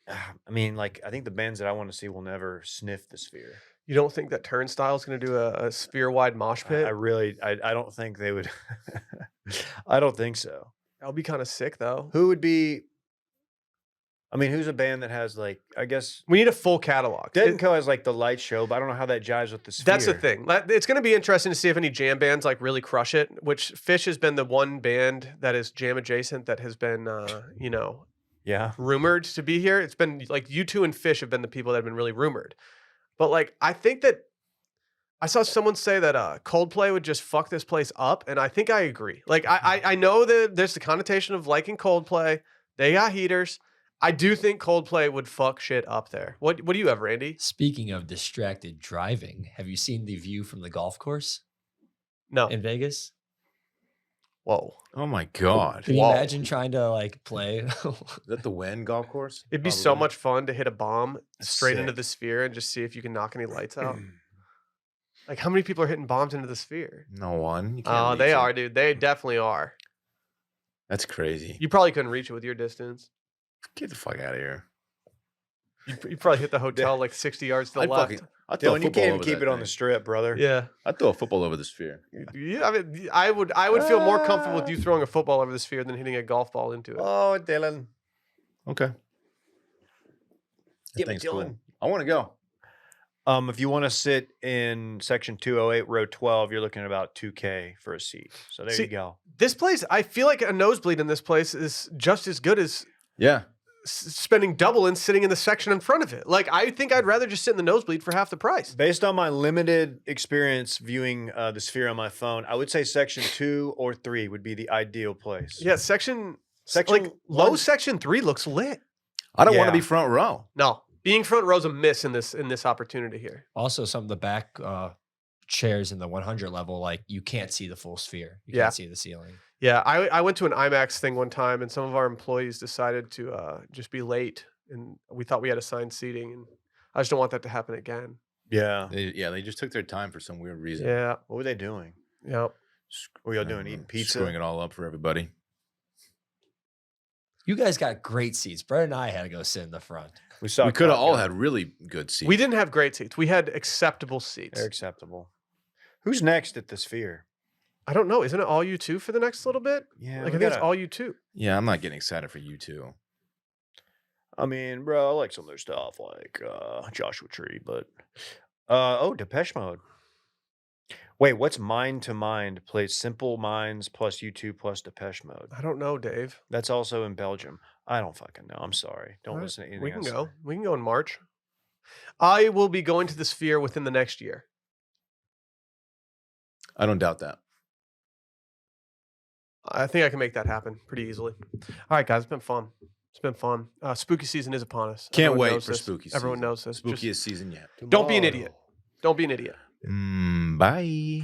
[SPEAKER 2] I mean, like, I think the bands that I want to see will never sniff the sphere.
[SPEAKER 1] You don't think that Turnstile is going to do a sphere-wide mosh pit?
[SPEAKER 2] I don't think they would. I don't think so.
[SPEAKER 1] That would be kind of sick, though.
[SPEAKER 2] Who would be? I mean, who's a band that has like? I guess
[SPEAKER 1] We need a full catalog.
[SPEAKER 2] Dead and Co has like the light show, but I don't know how that jives with the sphere.
[SPEAKER 1] That's the thing. It's going to be interesting to see if any jam bands like really crush it. Which Fish has been the one band that is jam adjacent that has been,
[SPEAKER 2] Yeah.
[SPEAKER 1] rumored to be here. It's been like U2 and Fish have been the people that have been really rumored. But like, I think that I saw someone say that Coldplay would just fuck this place up, and I think I agree. Like, I know that there's the connotation of liking Coldplay. They got heaters. I do think Coldplay would fuck shit up there. What do you have, Randy?
[SPEAKER 4] Speaking of distracted driving, have you seen the view from the golf course
[SPEAKER 1] No.
[SPEAKER 4] in Vegas?
[SPEAKER 1] Whoa.
[SPEAKER 3] Oh my God.
[SPEAKER 4] Can you
[SPEAKER 1] Whoa.
[SPEAKER 4] imagine trying to like play?
[SPEAKER 3] Is that the Wen golf course?
[SPEAKER 1] It'd be so
[SPEAKER 3] Probably.
[SPEAKER 1] much fun to hit a bomb straight into
[SPEAKER 3] Sick.
[SPEAKER 1] the sphere and just see if you can knock any lights out. Like, how many people are hitting bombs into the sphere?
[SPEAKER 3] No one. You can't
[SPEAKER 1] Oh,
[SPEAKER 3] reach
[SPEAKER 1] they
[SPEAKER 3] it.
[SPEAKER 1] are, dude. They definitely are.
[SPEAKER 3] That's crazy.
[SPEAKER 1] You probably couldn't reach it with your distance.
[SPEAKER 3] Get the fuck out of here.
[SPEAKER 1] You probably hit the hotel like 60 yards to the
[SPEAKER 3] I'd
[SPEAKER 1] left.
[SPEAKER 3] I'd throw a
[SPEAKER 2] Dylan, you
[SPEAKER 3] football
[SPEAKER 2] can't even
[SPEAKER 3] over
[SPEAKER 2] keep
[SPEAKER 3] that
[SPEAKER 2] it on the
[SPEAKER 3] thing.
[SPEAKER 2] strip, brother.
[SPEAKER 1] Yeah.
[SPEAKER 3] I'd throw a football over the sphere.
[SPEAKER 1] Yeah, I mean, I would feel more comfortable with you throwing a football over the sphere than hitting a golf ball into it.
[SPEAKER 2] Oh, Dylan.
[SPEAKER 3] Okay. That
[SPEAKER 2] Get me,
[SPEAKER 3] thing's cool.
[SPEAKER 2] Dylan.
[SPEAKER 3] I want to go.
[SPEAKER 2] If you want to sit in section 208, row 12, you're looking at about $2K for a seat. So there
[SPEAKER 1] See,
[SPEAKER 2] you go.
[SPEAKER 1] This place, I feel like a nosebleed in this place is just as good as
[SPEAKER 3] Yeah.
[SPEAKER 1] spending double and sitting in the section in front of it. Like, I think I'd rather just sit in the nosebleed for half the price.
[SPEAKER 2] Based on my limited experience viewing the sphere on my phone, I would say section 2 or 3 would be the ideal place.
[SPEAKER 1] Yeah, section
[SPEAKER 2] Section
[SPEAKER 1] low
[SPEAKER 2] one-
[SPEAKER 1] section 3 looks lit.
[SPEAKER 3] I don't want
[SPEAKER 2] Yeah.
[SPEAKER 3] to be front row.
[SPEAKER 1] No, being front row's a miss in this opportunity here.
[SPEAKER 4] Also, some of the back chairs in the 100 level, like you can't see the full sphere. You
[SPEAKER 1] Yeah.
[SPEAKER 4] can't see the ceiling.
[SPEAKER 1] Yeah, I went to an IMAX thing one time, and some of our employees decided to just be late, and we thought we had assigned seating, and I just don't want that to happen again.
[SPEAKER 2] Yeah.
[SPEAKER 3] They just took their time for some weird reason.
[SPEAKER 1] Yeah,
[SPEAKER 2] What were they doing?
[SPEAKER 1] yeah.
[SPEAKER 2] What were y'all
[SPEAKER 3] I
[SPEAKER 2] doing?
[SPEAKER 3] don't
[SPEAKER 2] Eating
[SPEAKER 3] know,
[SPEAKER 2] pizza?
[SPEAKER 3] Screwing it all up for everybody.
[SPEAKER 4] You guys got great seats. Brett and I had to go sit in the front.
[SPEAKER 2] We saw
[SPEAKER 3] We could have
[SPEAKER 2] Top
[SPEAKER 3] all
[SPEAKER 2] Gun.
[SPEAKER 3] had really good seats.
[SPEAKER 1] We didn't have great seats. We had acceptable seats.
[SPEAKER 2] They're acceptable. Who's next at the sphere?
[SPEAKER 1] I don't know. Isn't it all you two for the next little bit?
[SPEAKER 2] Yeah.
[SPEAKER 1] Like,
[SPEAKER 2] we
[SPEAKER 1] I think it's
[SPEAKER 2] gotta-
[SPEAKER 1] all you two.
[SPEAKER 3] Yeah, I'm not getting excited for you two.
[SPEAKER 2] I mean, bro, I like some of their stuff, like Joshua Tree, but Depeche Mode. Wait, what's Mind to Mind? Plays Simple Minds plus U2 plus Depeche Mode.
[SPEAKER 1] I don't know, Dave.
[SPEAKER 2] That's also in Belgium. I don't fucking know. I'm sorry. Don't
[SPEAKER 1] All right,
[SPEAKER 2] listen to anything
[SPEAKER 1] We can
[SPEAKER 2] I
[SPEAKER 1] go.
[SPEAKER 2] say.
[SPEAKER 1] We can go in March. I will be going to the sphere within the next year.
[SPEAKER 3] I don't doubt that.
[SPEAKER 1] I think I can make that happen pretty easily. All right, guys, it's been fun. It's been fun. Spooky season is upon us.
[SPEAKER 3] Can't
[SPEAKER 1] Everyone
[SPEAKER 3] wait
[SPEAKER 1] knows
[SPEAKER 3] for
[SPEAKER 1] this.
[SPEAKER 3] spooky
[SPEAKER 1] Everyone
[SPEAKER 3] season.
[SPEAKER 1] knows this.
[SPEAKER 3] Spookiest
[SPEAKER 1] Just
[SPEAKER 3] season yet.
[SPEAKER 1] don't be an idiot. Don't be an idiot.
[SPEAKER 3] Bye.